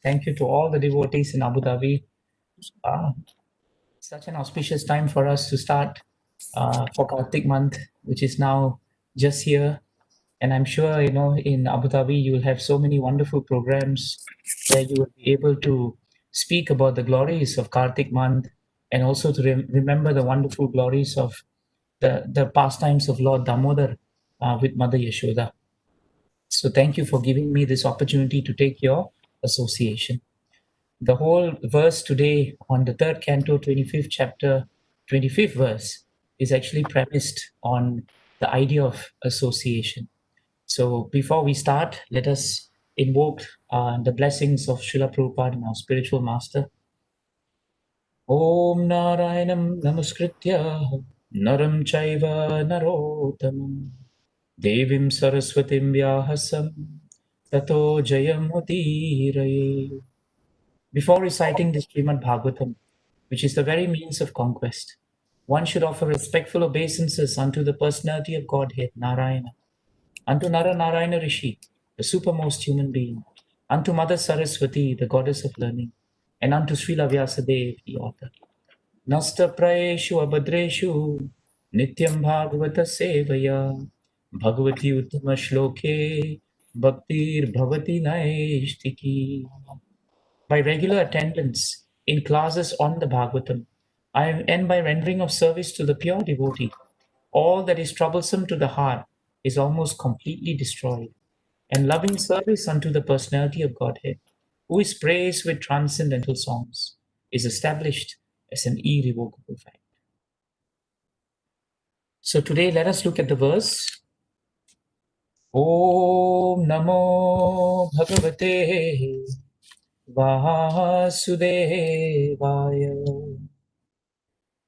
Thank you to all the devotees in Abudabi. Such an auspicious time for us to start for Kartik month, which is now just here. And I'm sure, in Abu Dhabi, you'll have so many wonderful programs where you will be able to speak about the glories of Kartik month and also to remember the wonderful glories of the pastimes of Lord Damodar with Mother Yashoda. So thank you for giving me this opportunity to take your association. The whole verse today on the third canto, 25th chapter, 25th verse is actually premised on the idea of association. So before we start, let us invoke the blessings of Srila Prabhupada, our spiritual master. Om Narayanam Namaskritya Naram Chaiva Narottamam Devim Saraswatim Vyahasam Tato Jayamudiraye. Before reciting the Srimad Bhagavatam, which is the very means of conquest, one should offer respectful obeisances unto the personality of Godhead, Narayana, unto Nara Narayana Rishi, the supermost human being, unto Mother Saraswati, the goddess of learning, and unto Srila Vyasadeva, the author. Nasta praeshu abhadreshu nityam bhagavata sevaya bhagavati uttama shloke bhaktir bhavati naishtiki. By regular attendance in classes on the Bhagavatam, and by rendering of service to the pure devotee, all that is troublesome to the heart is almost completely destroyed, and loving service unto the personality of Godhead, who is praised with transcendental songs, is established as an irrevocable fact. So today let us look at the verse. Om Namo Bhagavate Vasudevaya.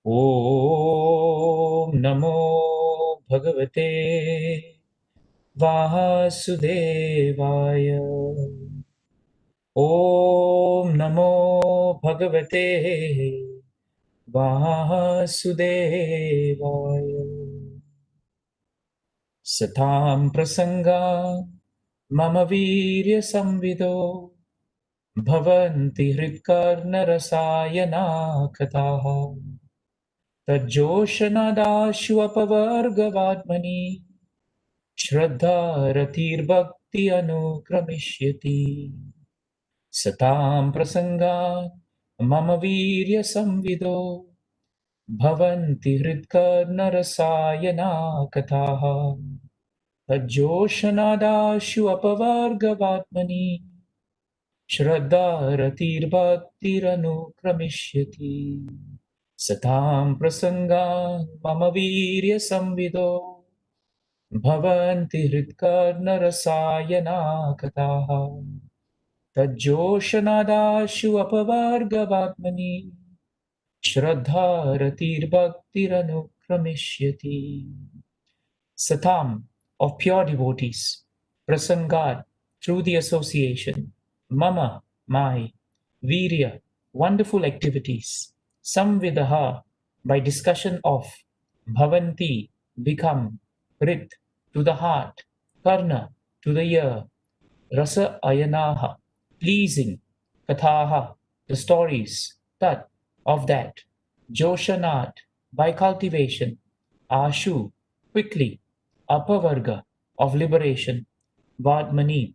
Om Namo Bhagavate Vasudevaya. Om Namo Bhagavate Vasudevaya. Satam prasanga mama virya samvido bhavanti hritkarna rasayana kathaha tajoshanadashu apavargavadmani shraddha ratir bhakti anukramishyati. Satam prasanga mama virya samvido bhavanti hritkarna rasayana kathaha tajoshanadashu apavargavadmani shraddha ratir bhakti anukramishyati. Satam prasanga mama virya samvido bhavanti hritkarna rasayana kathaha tajoshanadashu apavargavadmani shraddha ratir bhakti anukramishyati. Satam, of pure devotees, prasangat, through the association, mama, my, virya, wonderful activities, samvidaha, by discussion of, bhavanti, become, rit, to the heart, karna, to the ear, rasa ayanaha, pleasing, kathaha, the stories, tat, of that, joshanat, by cultivation, ashu, quickly, apavarga, of liberation, vadmani,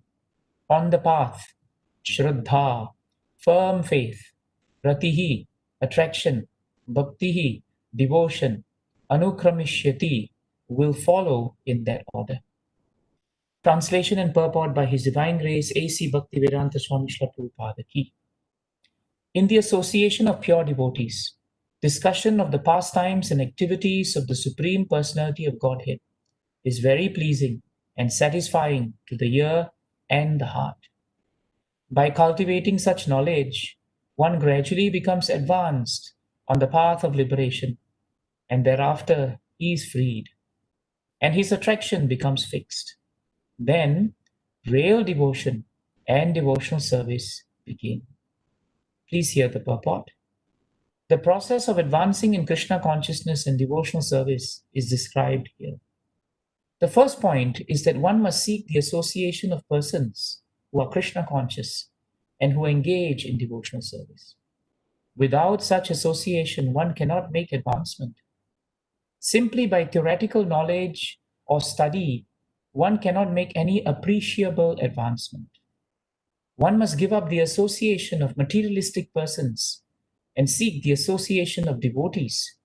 on the path, shraddha, firm faith, ratihi, attraction, bhaktihi, devotion, anukramishyati, will follow in that order. Translation and purport by His Divine Grace A.C. Bhaktivedanta Swami Srila Prabhupada Ki. In the association of pure devotees, discussion of the pastimes and activities of the Supreme Personality of Godhead is very pleasing and satisfying to the ear and the heart. By cultivating such knowledge, one gradually becomes advanced on the path of liberation, and thereafter he is freed, and his attraction becomes fixed. Then real devotion and devotional service begin. Please hear the purport. The process of advancing in Krishna consciousness and devotional service is described here. The first point is that one must seek the association of persons who are Krishna conscious and who engage in devotional service. Without such association, one cannot make advancement. Simply by theoretical knowledge or study, one cannot make any appreciable advancement. One must give up the association of materialistic persons and seek the association of devotees,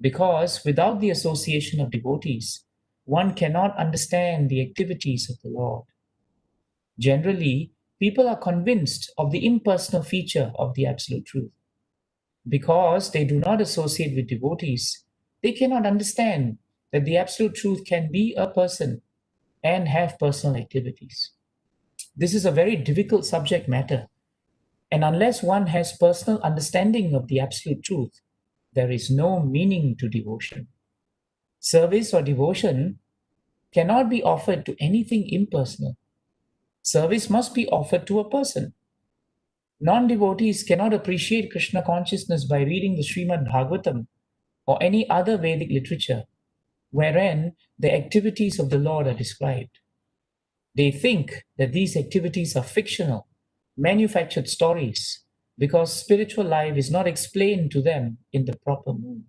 because without the association of devotees, one cannot understand the activities of the Lord. Generally, people are convinced of the impersonal feature of the Absolute Truth. Because they do not associate with devotees, they cannot understand that the Absolute Truth can be a person and have personal activities. This is a very difficult subject matter, and unless one has personal understanding of the Absolute Truth, there is no meaning to devotion. Service or devotion cannot be offered to anything impersonal. Service must be offered to a person. Non-devotees cannot appreciate Krishna consciousness by reading the Srimad Bhagavatam or any other Vedic literature wherein the activities of the Lord are described. They think that these activities are fictional, manufactured stories, because spiritual life is not explained to them in the proper mood.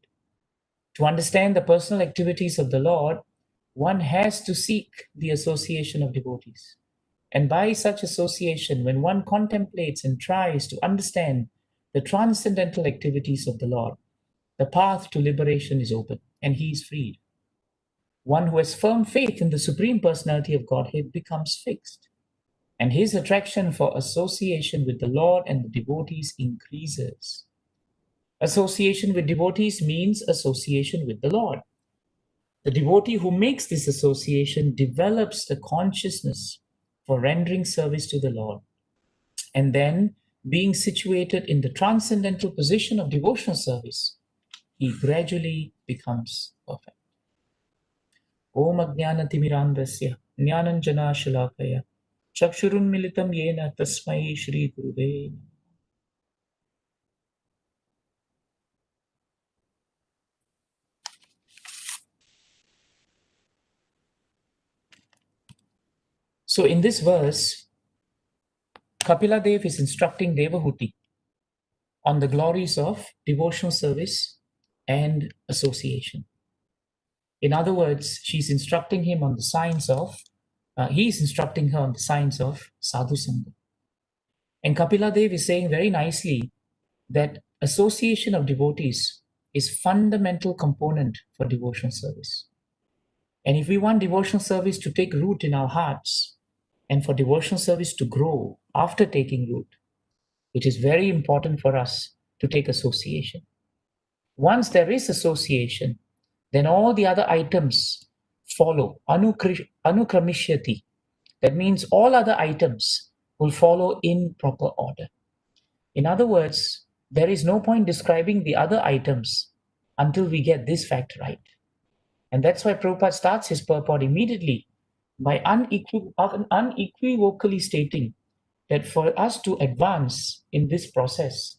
To understand the personal activities of the Lord, one has to seek the association of devotees. And by such association, when one contemplates and tries to understand the transcendental activities of the Lord, the path to liberation is open and he is freed. One who has firm faith in the Supreme Personality of Godhead becomes fixed, and his attraction for association with the Lord and the devotees increases. Association with devotees means association with the Lord. The devotee who makes this association develops the consciousness for rendering service to the Lord, and then, being situated in the transcendental position of devotional service, he gradually becomes perfect. Om Ajnanatimirandasya Jnananjana Shalakaya Chakshurunmilitam Yena Tasmai Shri Guruve. So in this verse, Kapila Dev is instructing Devahuti on the glories of devotional service and association. In other words, she's instructing him on the signs of, he's instructing her on the signs of sadhu sangha. And Kapila Dev is saying very nicely that association of devotees is fundamental component for devotional service. And if we want devotional service to take root in our hearts and for devotional service to grow after taking root, it is very important for us to take association. Once there is association, then all the other items follow. Anukramishati. That means all other items will follow in proper order. In other words, there is no point describing the other items until we get this fact right. And that's why Prabhupada starts his purport immediately by unequivocally stating that for us to advance in this process,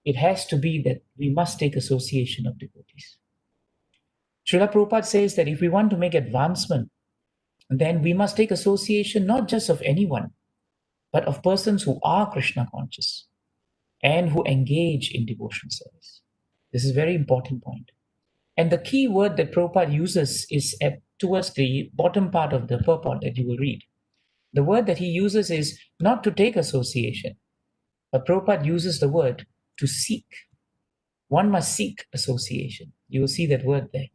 it has to be that we must take association of devotees. Srila Prabhupada says that if we want to make advancement, then we must take association not just of anyone, but of persons who are Krishna conscious and who engage in devotional service. This is a very important point. And the key word that Prabhupada uses is towards the bottom part of the purport that you will read. The word that he uses is not to take association, but Prabhupada uses the word to seek. One must seek association. You will see that word there.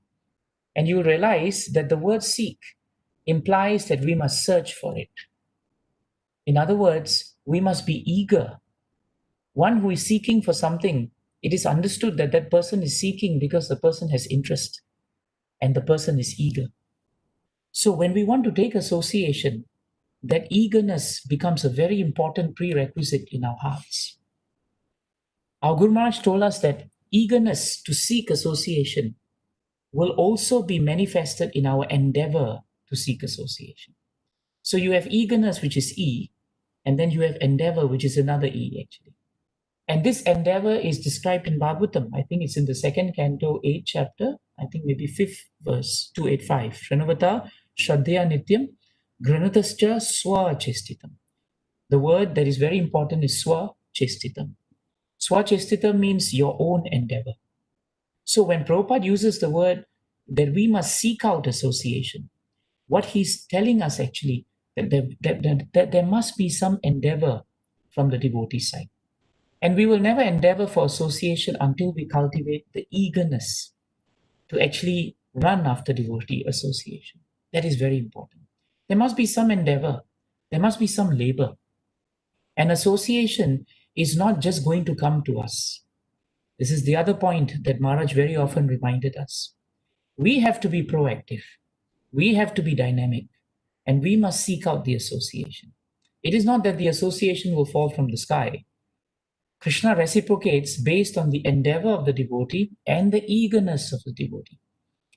And you will realize that the word seek implies that we must search for it. In other words, we must be eager. One who is seeking for something, it is understood that that person is seeking because the person has interest and the person is eager. So when we want to take association, that eagerness becomes a very important prerequisite in our hearts. Our Guru Maharaj told us that eagerness to seek association will also be manifested in our endeavor to seek association. So you have eagerness, which is E, and then you have endeavor, which is another E actually. And this endeavor is described in Bhagavatam. I think it's in the second canto, 8th chapter, I think maybe 5th verse, 285. Shranavata Shraddhya Nityam Granatascha Swachistitam. The word that is very important is swa-chestitam. Swa-chestitam means your own endeavor. So when Prabhupada uses the word that we must seek out association, what he's telling us actually that there must be some endeavor from the devotee side. And we will never endeavor for association until we cultivate the eagerness to actually run after devotee association. That is very important. There must be some endeavor, there must be some labor. And association is not just going to come to us. This is the other point that Maharaj very often reminded us. We have to be proactive, we have to be dynamic, and we must seek out the association. It is not that the association will fall from the sky. Krishna reciprocates based on the endeavor of the devotee and the eagerness of the devotee.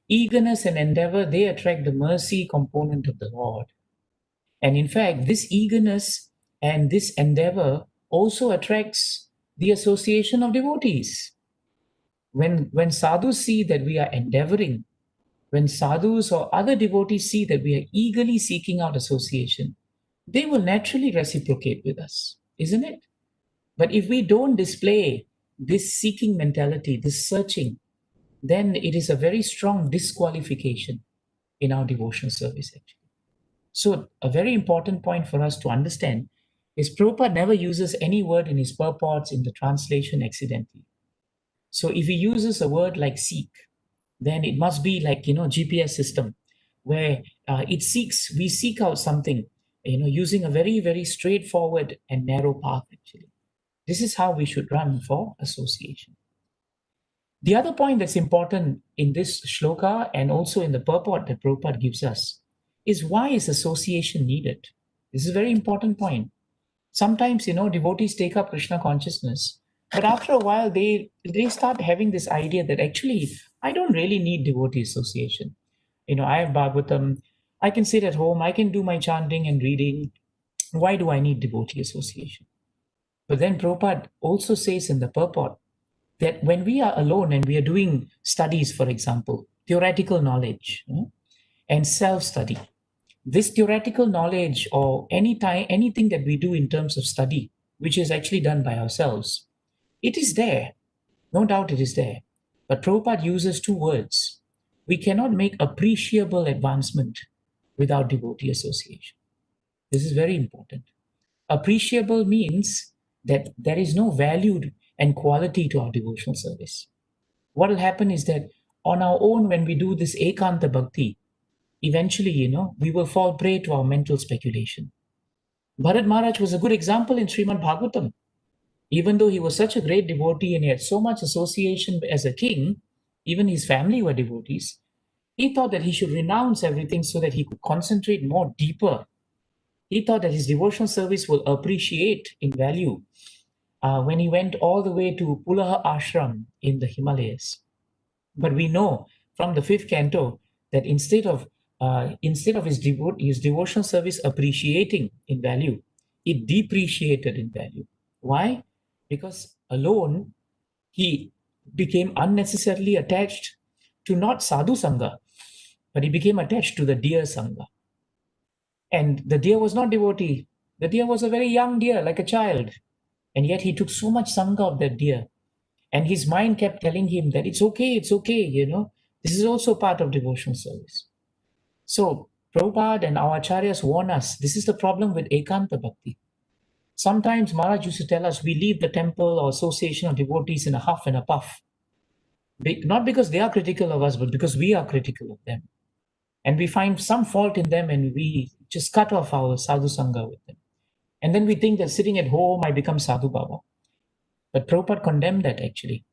Eagerness and endeavor, they attract the mercy component of the Lord. And in fact, this eagerness and this endeavor also attracts the association of devotees. When sadhus see that we are endeavoring, when sadhus or other devotees see that we are eagerly seeking out association, they will naturally reciprocate with us, isn't it? But if we don't display this seeking mentality, this searching, then it is a very strong disqualification in our devotional service, actually. So, a very important point for us to understand is Prabhupada never uses any word in his purports in the translation accidentally. So, if he uses a word like seek, then it must be like, GPS system, where we seek out something, using a very, very straightforward and narrow path, actually. This is how we should run for association. The other point that's important in this shloka and also in the purport that Prabhupada gives us is why is association needed? This is a very important point. Sometimes, devotees take up Krishna consciousness, but after a while, they start having this idea that actually, I don't really need devotee association. I have bhagavatam, I can sit at home, I can do my chanting and reading. Why do I need devotee association? But then Prabhupada also says in the purport that when we are alone and we are doing studies, for example, theoretical knowledge and self-study, this theoretical knowledge or anything that we do in terms of study, which is actually done by ourselves, it is there. No doubt it is there. But Prabhupada uses two words. We cannot make appreciable advancement without devotee association. This is very important. Appreciable means that there is no value and quality to our devotional service. What will happen is that on our own, when we do this ekanta bhakti, eventually, we will fall prey to our mental speculation. Bharat Maharaj was a good example in Srimad Bhagavatam. Even though he was such a great devotee and he had so much association as a king, even his family were devotees, he thought that he should renounce everything so that he could concentrate more deeper. He thought that his devotional service will appreciate in value when he went all the way to Pulaha Ashram in the Himalayas. But we know from the fifth canto that instead of his devotional service appreciating in value, it depreciated in value. Why? Because alone he became unnecessarily attached to not sadhu sangha, but he became attached to the deer sangha. And the deer was not devotee. The deer was a very young deer, like a child. And yet he took so much sangha of that deer. And his mind kept telling him that it's okay, this is also part of devotional service. So Prabhupada and our acharyas warn us, this is the problem with ekanta bhakti. Sometimes Maharaj used to tell us we leave the temple or association of devotees in a huff and a puff. Not because they are critical of us, but because we are critical of them. And we find some fault in them and we just cut off our sadhu sangha with them. And then we think that sitting at home, I become sadhu baba. But Prabhupada condemned that actually.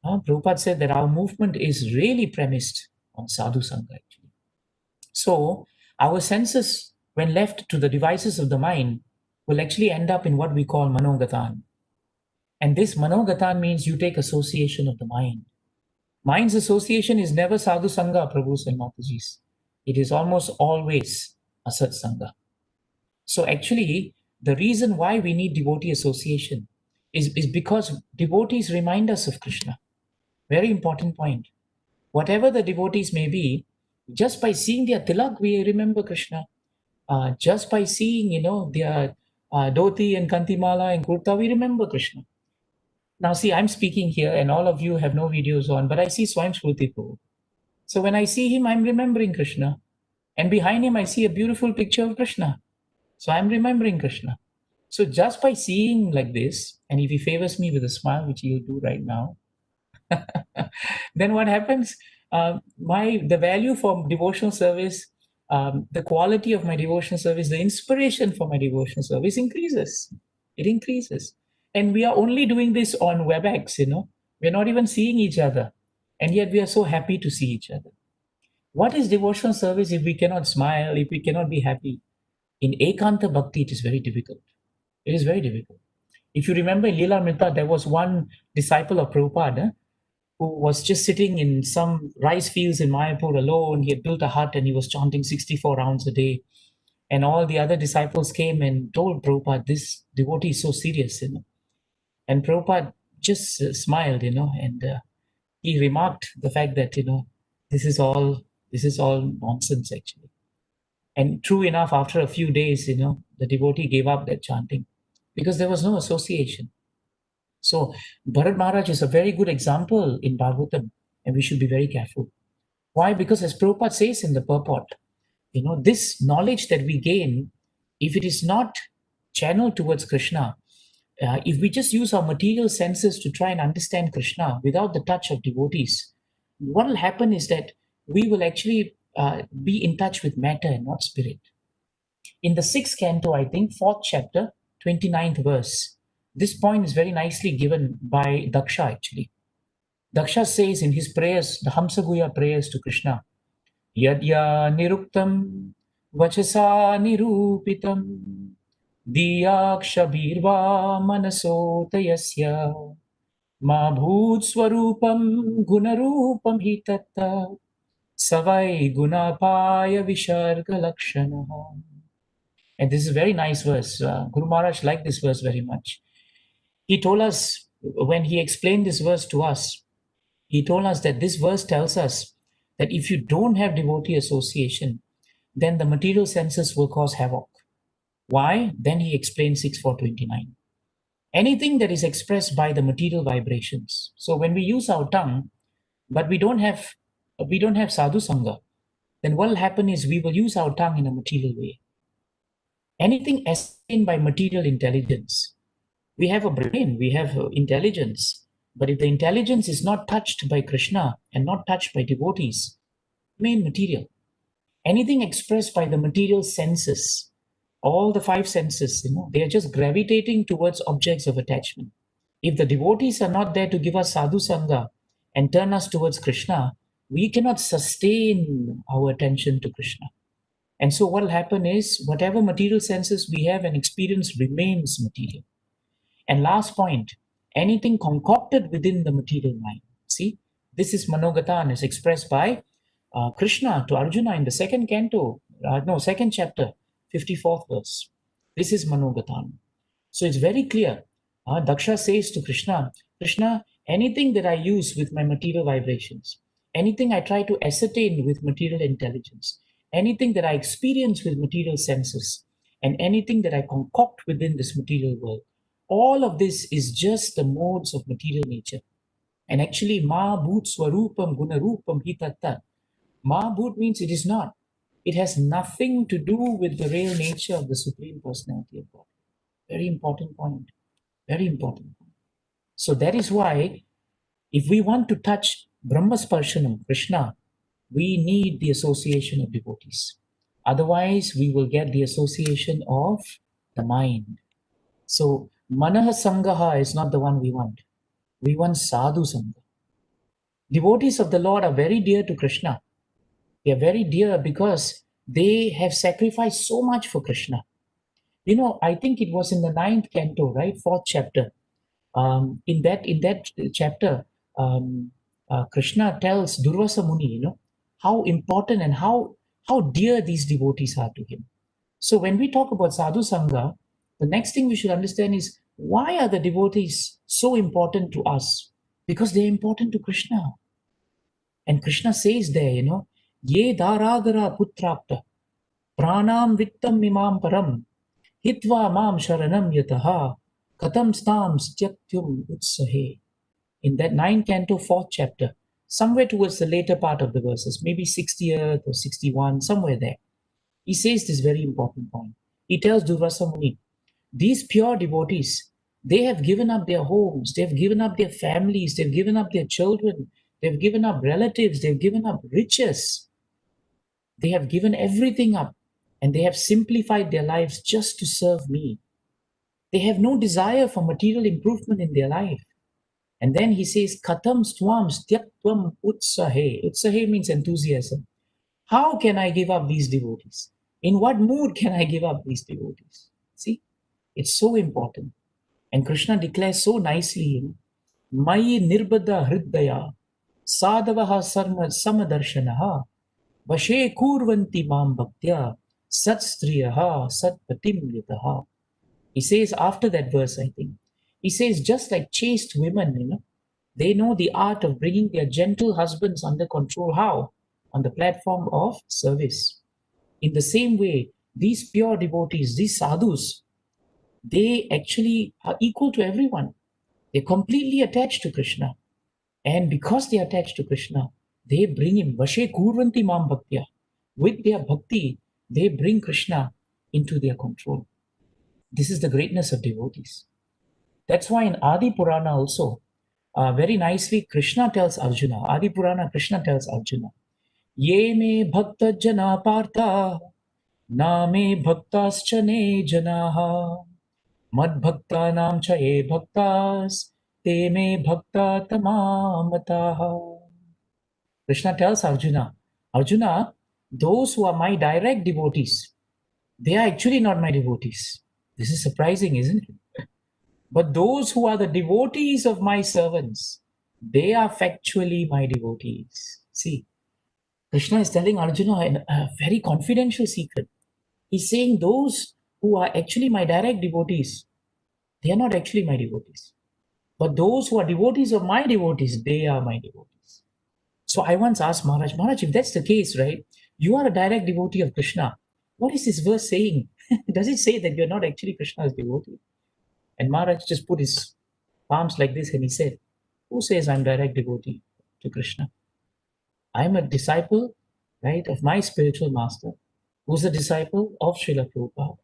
Prabhupada said that our movement is really premised on sadhu sangha actually. So our senses, when left to the devices of the mind, will actually end up in what we call manogatan. And this manogatan means you take association of the mind. Mind's association is never sadhu sangha, Prabhus and Matajis. It is almost always asat sangha. So actually, the reason why we need devotee association is because devotees remind us of Krishna. Very important point. Whatever the devotees may be, just by seeing their tilak, we remember Krishna. Just by seeing, their dhoti and kantimala and kurta, we remember Krishna. Now see, I'm speaking here and all of you have no videos on, but I see Swayam Shruti Prabhu. So when I see him, I'm remembering Krishna. And behind him, I see a beautiful picture of Krishna. So I'm remembering Krishna. So just by seeing like this, and if he favors me with a smile, which he'll do right now, then what happens? The value for devotional service, the quality of my devotional service, the inspiration for my devotional service increases. It increases, and we are only doing this on WebEx. We're not even seeing each other, and yet we are so happy to see each other. What is devotional service if we cannot smile, if we cannot be happy? In Ekanta Bhakti, it is very difficult. It is very difficult. If you remember in Leela Mrita, there was one disciple of Prabhupada who was just sitting in some rice fields in Mayapur alone. He had built a hut and he was chanting 64 rounds a day. And all the other disciples came and told Prabhupada, this devotee is so serious, And Prabhupada just smiled, and he remarked the fact that, this is all nonsense actually. And true enough, after a few days, the devotee gave up that chanting because there was no association. So Bharat Maharaj is a very good example in Bhagavatam, and we should be very careful. Why? Because as Prabhupada says in the purport, this knowledge that we gain, if it is not channeled towards Krishna, if we just use our material senses to try and understand Krishna without the touch of devotees, what will happen is that we will actually be in touch with matter and not spirit. In the 6th canto, I think, 4th chapter, 29th verse, this point is very nicely given by Daksha actually. Daksha says in his prayers, the Hamsaguya prayers to Krishna, Yadya niruktam vachasa nirupitam diyakshabirva manasotayasya ma bhut swarupam gunarupam hi tatta savai gunapaya visharga lakshana. And this is a very nice verse. Guru Maharaj liked this verse very much. He told us, when he explained this verse to us, he told us that this verse tells us that if you don't have devotee association, then the material senses will cause havoc. Why? Then he explained 6.429. Anything that is expressed by the material vibrations. So when we use our tongue, but we don't have sadhu sangha, then what will happen is we will use our tongue in a material way. Anything ascertained by material intelligence. We have a brain, we have intelligence, but if the intelligence is not touched by Krishna and not touched by devotees, remain material. Anything expressed by the material senses, all the 5 senses, they are just gravitating towards objects of attachment. If the devotees are not there to give us sadhu sangha and turn us towards Krishna, we cannot sustain our attention to Krishna. And so what will happen is whatever material senses we have and experience remains material. And last point, anything concocted within the material mind. See, this is Manogatan, is expressed by Krishna to Arjuna in the 2nd canto, 2nd chapter, 54th verse. This is Manogatan. So it's very clear. Daksha says to Krishna, Krishna, anything that I use with my material vibrations, anything I try to ascertain with material intelligence, anything that I experience with material senses, and anything that I concoct within this material world, all of this is just the modes of material nature. And actually, ma bhut swarupam gunarupam hitatta. Ma bhut means it is not. It has nothing to do with the real nature of the Supreme Personality of God. Very important point. Very important point. So that is why, if we want to touch Brahmasparshanam, Krishna, we need the association of devotees. Otherwise, we will get the association of the mind. So, Manaha Sangaha is not the one we want. We want Sadhu Sangha. Devotees of the Lord are very dear to Krishna. They are very dear because they have sacrificed so much for Krishna. I think it was in the 9th canto, right? 4th chapter. In that chapter, Krishna tells Durvasa Muni, how important and how dear these devotees are to him. So when we talk about Sadhu Sangha, the next thing we should understand is, why are the devotees so important to us? Because they are important to Krishna. And Krishna says there, Ye Daragara Putrapta Pranam Vittam Mimam Param Hitva mam sharanam yataha katam stam styakyum utsahe. In that 9th canto, 4th chapter, somewhere towards the later part of the verses, maybe 60th or 61, somewhere there, he says this very important point. He tells Durvasa Muni, these pure devotees, they have given up their homes, they've given up their families, they've given up their children, they've given up relatives, they've given up riches. They have given everything up and they have simplified their lives just to serve me. They have no desire for material improvement in their life. And then he says, Katam swam styaktvam utsahe. Utsahe means enthusiasm. How can I give up these devotees? In what mood can I give up these devotees? See, it's so important. And Krishna declares so nicely, Mayi nirbada hridaya sadavaha sarma samadarshanaha vashe kurvanti mam bhaktya sat striyaha sat patim yataha. He says after that verse, I think, he says, just like chaste women, they know the art of bringing their gentle husbands under control. How? On the platform of service. In the same way, these pure devotees, these sadhus, they actually are equal to everyone. They're completely attached to Krishna. And because they are attached to Krishna, they bring him. Vashe kurvanti mam bhaktya. With their bhakti, they bring Krishna into their control. This is the greatness of devotees. That's why in Adi Purana also, very nicely, Krishna tells Arjuna, Adi Purana, Krishna tells Arjuna, Ye me bhakta jana partha, na me bhaktaschane janaha, mad bhakta nam cha ye bhaktas, te me bhakta tamamataha. Krishna tells Arjuna, Arjuna, those who are my direct devotees, they are actually not my devotees. This is surprising, isn't it? But those who are the devotees of my servants, they are factually my devotees. See, Krishna is telling Arjuna a very confidential secret. He's saying those who are actually my direct devotees, they are not actually my devotees. But those who are devotees of my devotees, they are my devotees. So I once asked Maharaj, if that's the case, right? You are a direct devotee of Krishna. What is this verse saying? Does it say that you're not actually Krishna's devotee? And Maharaj just put his palms like this and he said, who says I'm direct devotee to Krishna? I'm a disciple, right, of my spiritual master, who's a disciple of Srila Prabhupada.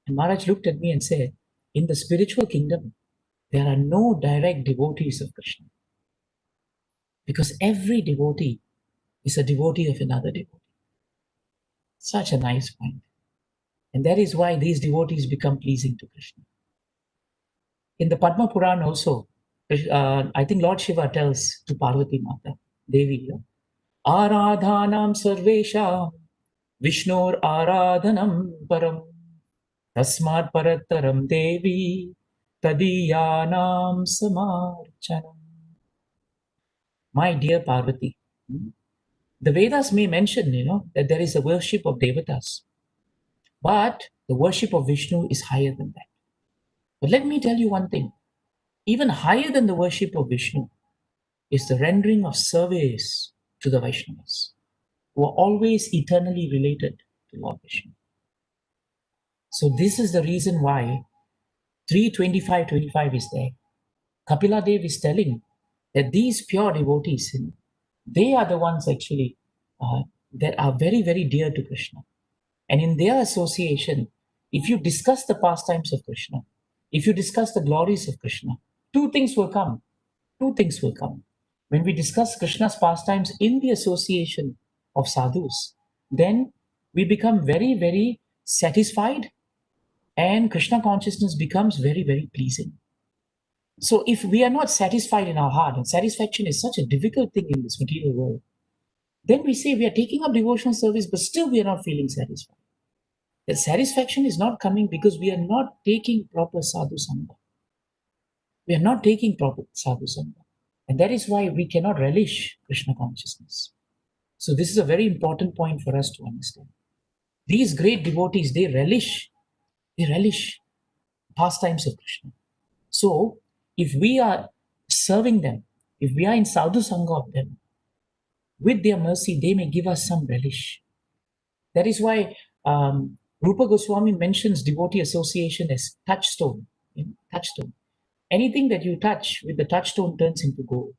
And Maharaj looked at me and said, in the spiritual kingdom, there are no direct devotees of Krishna. Because every devotee is a devotee of another devotee. Such a nice point. And that is why these devotees become pleasing to Krishna. In the Padma Purana also, I think Lord Shiva tells to Parvati Mata, Devi, Aradhanam sarvesha Vishnur aradhanam param tasmat parattaram Devi tadiyanam samarchanam. My dear Parvati, the Vedas may mention, that there is a worship of Devatas, but the worship of Vishnu is higher than that. But let me tell you one thing, even higher than the worship of Vishnu is the rendering of service to the Vaishnavas, who are always eternally related to Lord Vishnu. So this is the reason why 3:25:25 is there. Kapila Dev is telling that these pure devotees, they are the ones actually that are very, very dear to Krishna. And in their association, if you discuss the pastimes of Krishna, if you discuss the glories of Krishna, two things will come. Two things will come. When we discuss Krishna's pastimes in the association of sadhus, then we become very, very satisfied and Krishna consciousness becomes very, very pleasing. So if we are not satisfied in our heart, and satisfaction is such a difficult thing in this material world, then we say we are taking up devotional service, but still we are not feeling satisfied. That satisfaction is not coming because we are not taking proper sadhu sangha. We are not taking proper sadhu sangha. And that is why we cannot relish Krishna consciousness. So this is a very important point for us to understand. These great devotees, they relish pastimes of Krishna. So if we are serving them, if we are in sadhu sangha of them, with their mercy, they may give us some relish. That is why Rupa Goswami mentions devotee association as touchstone. Touchstone. Anything that you touch with the touchstone turns into gold.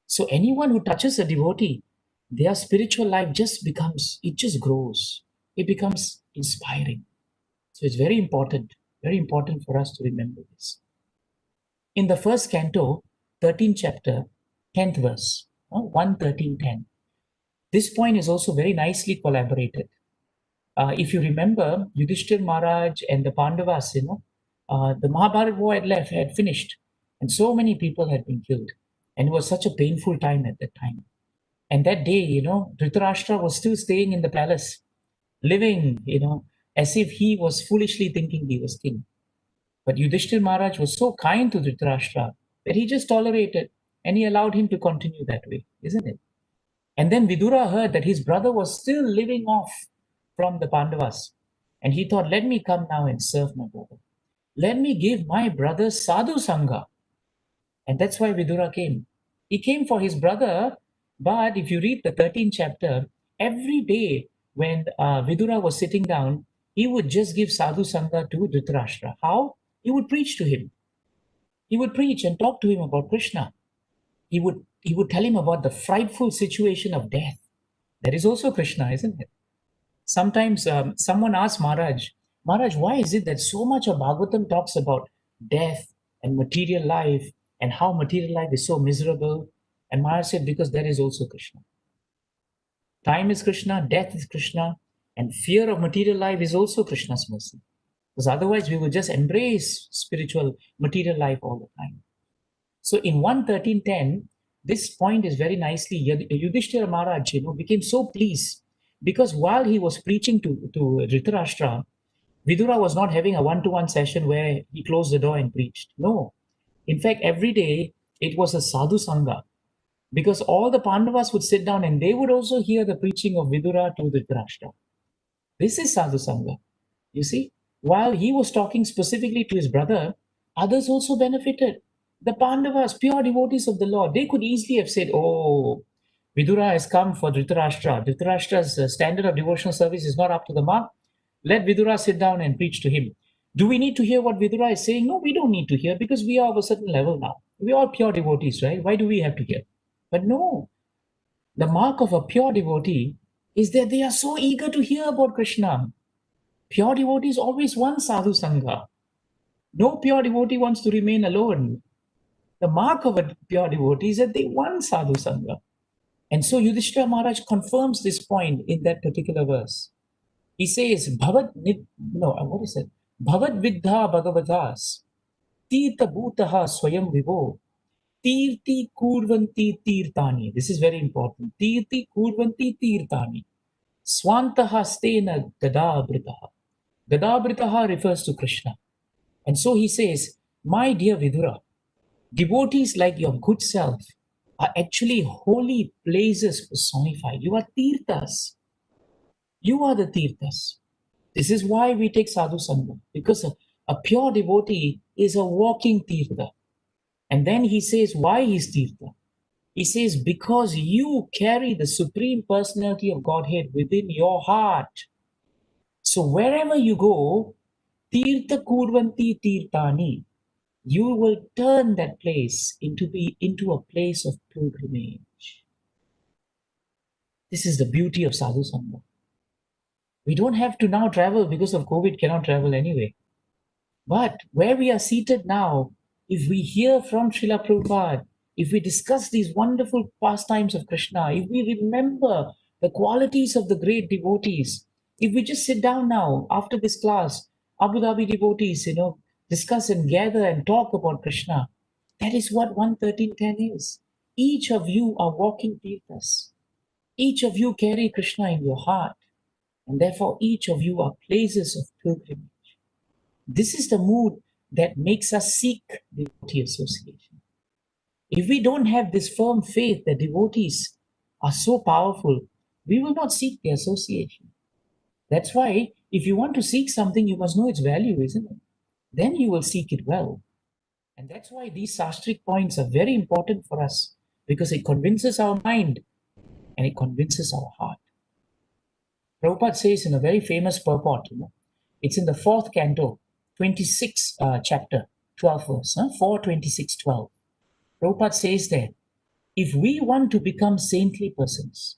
So anyone who touches a devotee, their spiritual life it just grows. It becomes inspiring. So it's very important for us to remember this. In the first canto, 13th chapter, 10th verse, 1:13:10. This point is also very nicely collaborated. If you remember, Yudhishthir Maharaj and the Pandavas, the Mahabharata war had finished, and so many people had been killed. And it was such a painful time at that time. And that day, Dhritarashtra was still staying in the palace, living, as if he was foolishly thinking he was king. But Yudhishthir Maharaj was so kind to Dhritarashtra that he just tolerated and he allowed him to continue that way, isn't it? And then Vidura heard that his brother was still living off from the Pandavas. And he thought, let me come now and serve my brother. Let me give my brother sadhu sangha. And that's why Vidura came. He came for his brother, but if you read the 13th chapter, every day when Vidura was sitting down, he would just give sadhu sangha to Dhritarashtra. How? He would preach to him. He would preach and talk to him about Krishna. He would tell him about the frightful situation of death. That is also Krishna, isn't it? Sometimes someone asks Maharaj, why is it that so much of Bhagavatam talks about death and material life and how material life is so miserable? And Maharaj said, because that is also Krishna. Time is Krishna, death is Krishna, and fear of material life is also Krishna's mercy. Because otherwise we would just embrace spiritual material life all the time. So in 1:13:10, this point is very nicely, Yudhishthira Maharaj, became so pleased because while he was preaching to Dhritarashtra, Vidura was not having a one-to-one session where he closed the door and preached. No. In fact, every day it was a sadhu sangha because all the Pandavas would sit down and they would also hear the preaching of Vidura to Dhritarashtra. This is sadhu sangha. You see, while he was talking specifically to his brother, others also benefited. The Pandavas, pure devotees of the Lord, they could easily have said, oh, Vidura has come for Dhritarashtra. Dhritarashtra's standard of devotional service is not up to the mark. Let Vidura sit down and preach to him. Do we need to hear what Vidura is saying? No, we don't need to hear because we are of a certain level now. We are all pure devotees, right? Why do we have to hear? But no, the mark of a pure devotee is that they are so eager to hear about Krishna. Pure devotees always want sadhu sangha. No pure devotee wants to remain alone. The mark of a pure devotee is that they want sadhu sangha. And so Yudhishthira Maharaj confirms this point in that particular verse. He says, Bhavad Vidha Bhagavatas, Tirtha Bhutaha Swayam Vivo, Tirti Kurvanti Tirtani. This is very important. Tirti Kurvanti Tirtani. Swantaha Stena Gadabritaha. Gadabritaha refers to Krishna. And so he says, my dear Vidura, devotees like your good self are actually holy places personified. You are tirthas. You are the tirthas. This is why we take sadhu sangha, because a pure devotee is a walking tirtha. And then he says, why is tirtha? He says, because you carry the Supreme Personality of Godhead within your heart. So wherever you go, tirtha kurvanti tirtani, you will turn that place into a place of pilgrimage. This is the beauty of sadhu sangha. We don't have to now travel because of COVID, cannot travel anyway. But where we are seated now, if we hear from Srila Prabhupada, if we discuss these wonderful pastimes of Krishna, if we remember the qualities of the great devotees, if we just sit down now after this class, Abudabi devotees, discuss and gather and talk about Krishna, that is what 1:13:10 is. Each of you are walking tirthas. Each of you carry Krishna in your heart. And therefore, each of you are places of pilgrimage. This is the mood that makes us seek devotee association. If we don't have this firm faith that devotees are so powerful, we will not seek the association. That's why if you want to seek something, you must know its value, isn't it? Then you will seek it well. And that's why these sastric points are very important for us, because it convinces our mind and it convinces our heart. Prabhupada says in a very famous purport, It's in the 4th canto, 26th chapter, 12th verse, 4:26:12. Prabhupada says there, if we want to become saintly persons,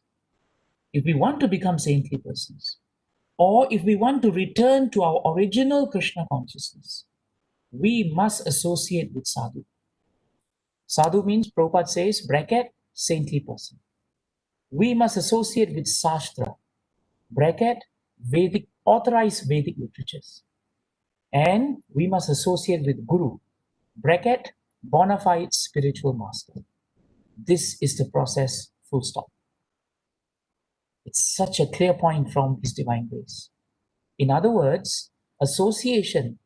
if we want to become saintly persons, or if we want to return to our original Krishna consciousness, we must associate with sadhu. Sadhu means, Prabhupada says, bracket, saintly person. We must associate with Shastra, bracket, Vedic, authorized Vedic literatures. And we must associate with Guru, bracket, bona fide spiritual master. This is the process, full stop. It's such a clear point from His Divine Grace. In other words, association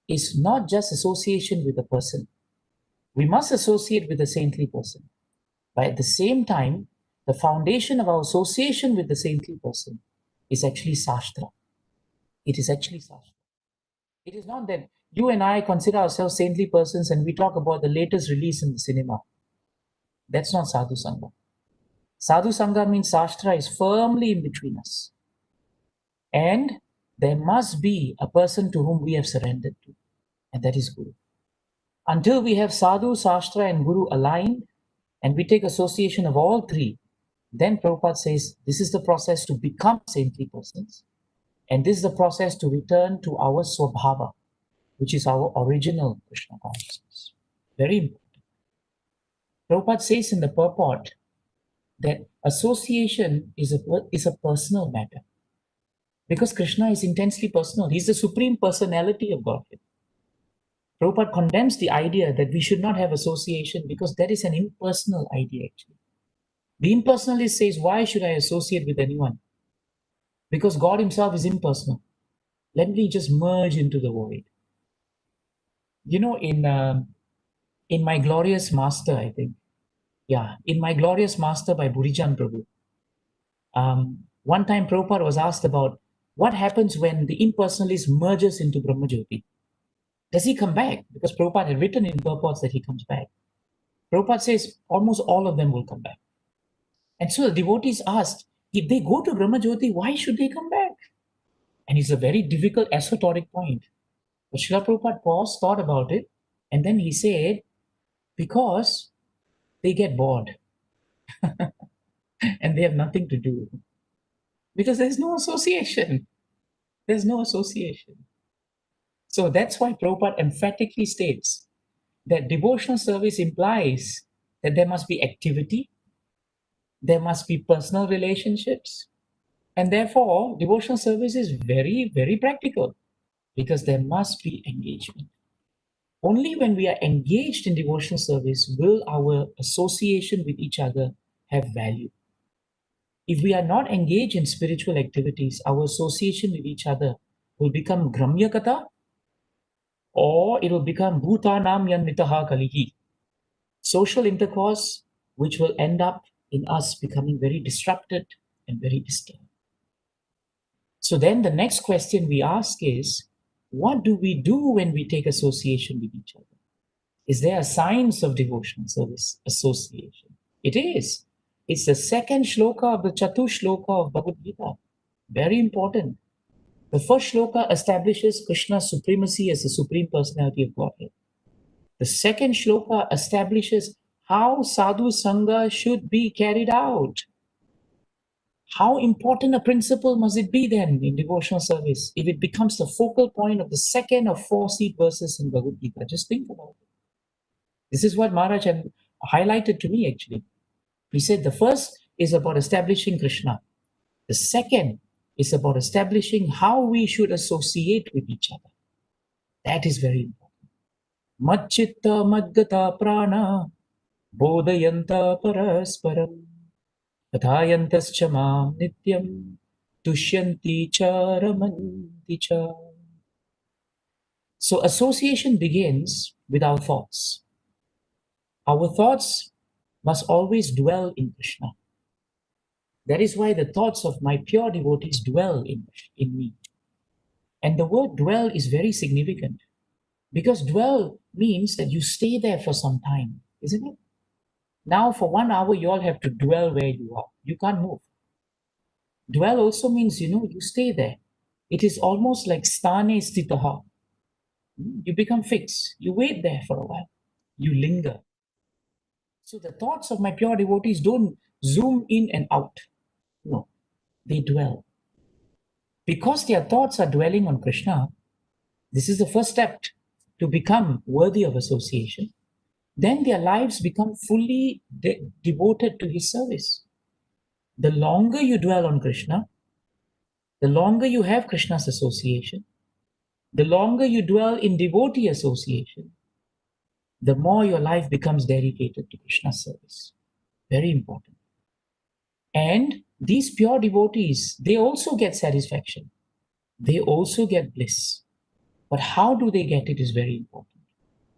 is not just association with a person. We must associate with a saintly person. But at the same time, the foundation of our association with the saintly person is actually Shastra. It is actually Shastra. It is not that you and I consider ourselves saintly persons and we talk about the latest release in the cinema. That's not Sadhu Sangha. Sadhu Sangha means Shastra is firmly in between us. And there must be a person to whom we have surrendered to, and that is Guru. Until we have Sadhu, Shastra, and Guru aligned, and we take association of all three, then Prabhupada says this is the process to become saintly persons, and this is the process to return to our Swabhava, which is our original Krishna consciousness. Very important. Prabhupada says in the purport that association is a personal matter. Because Krishna is intensely personal. He's the supreme personality of Godhead. Prabhupada condemns the idea that we should not have association because that is an impersonal idea actually. The impersonalist says, why should I associate with anyone? Because God himself is impersonal. Let me just merge into the void. You know, in My Glorious Master, I think. Yeah, in My Glorious Master by Burijan Prabhu. One time Prabhupada was asked about what happens when the impersonalist merges into Brahmajyoti. Does he come back? Because Prabhupada had written in purports that he comes back. Prabhupada says almost all of them will come back. And so the devotees asked, if they go to Brahmajyoti, why should they come back? And it's a very difficult esoteric point. But Srila Prabhupada paused, thought about it, and then he said, because they get bored and they have nothing to do. Because there's no association. There's no association. So that's why Prabhupada emphatically states that devotional service implies that there must be activity, there must be personal relationships, and therefore devotional service is very, very practical because there must be engagement. Only when we are engaged in devotional service will our association with each other have value. If we are not engaged in spiritual activities, our association with each other will become gramyakata, or it will become bhutanam yanmitaha kalihi, social intercourse, which will end up in us becoming very disrupted and very disturbed. So then the next question we ask is, what do we do when we take association with each other? Is there a science of devotional service association? It is. It's the second shloka of the Chatushloka of Bhagavad Gita. Very important. The first shloka establishes Krishna's supremacy as the Supreme Personality of Godhead. The second shloka establishes how sadhu sangha should be carried out. How important a principle must it be then in devotional service if it becomes the focal point of the second of 4 seed verses in Bhagavad Gita? Just think about it. This is what Maharaj had highlighted to me actually. He said the first is about establishing Krishna. The second is about establishing how we should associate with each other. That is very important. Madchitta madgata prana bodhayanta parasparam kathayantascha mam nityam tushyanti cha ramanti cha. So association begins with our thoughts. Our thoughts must always dwell in Krishna. That is why the thoughts of my pure devotees dwell in me. And the word dwell is very significant because dwell means that you stay there for some time, isn't it? Now for 1 hour, you all have to dwell where you are. You can't move. Dwell also means, you stay there. It is almost like sthane sthitaha. You become fixed. You wait there for a while. You linger. So the thoughts of my pure devotees don't zoom in and out. No, they dwell. Because their thoughts are dwelling on Krishna, this is the first step to become worthy of association. Then their lives become fully devoted to his service. The longer you dwell on Krishna, the longer you have Krishna's association, the longer you dwell in devotee association, the more your life becomes dedicated to Krishna's service. Very important. And these pure devotees, they also get satisfaction. They also get bliss. But how do they get it is very important.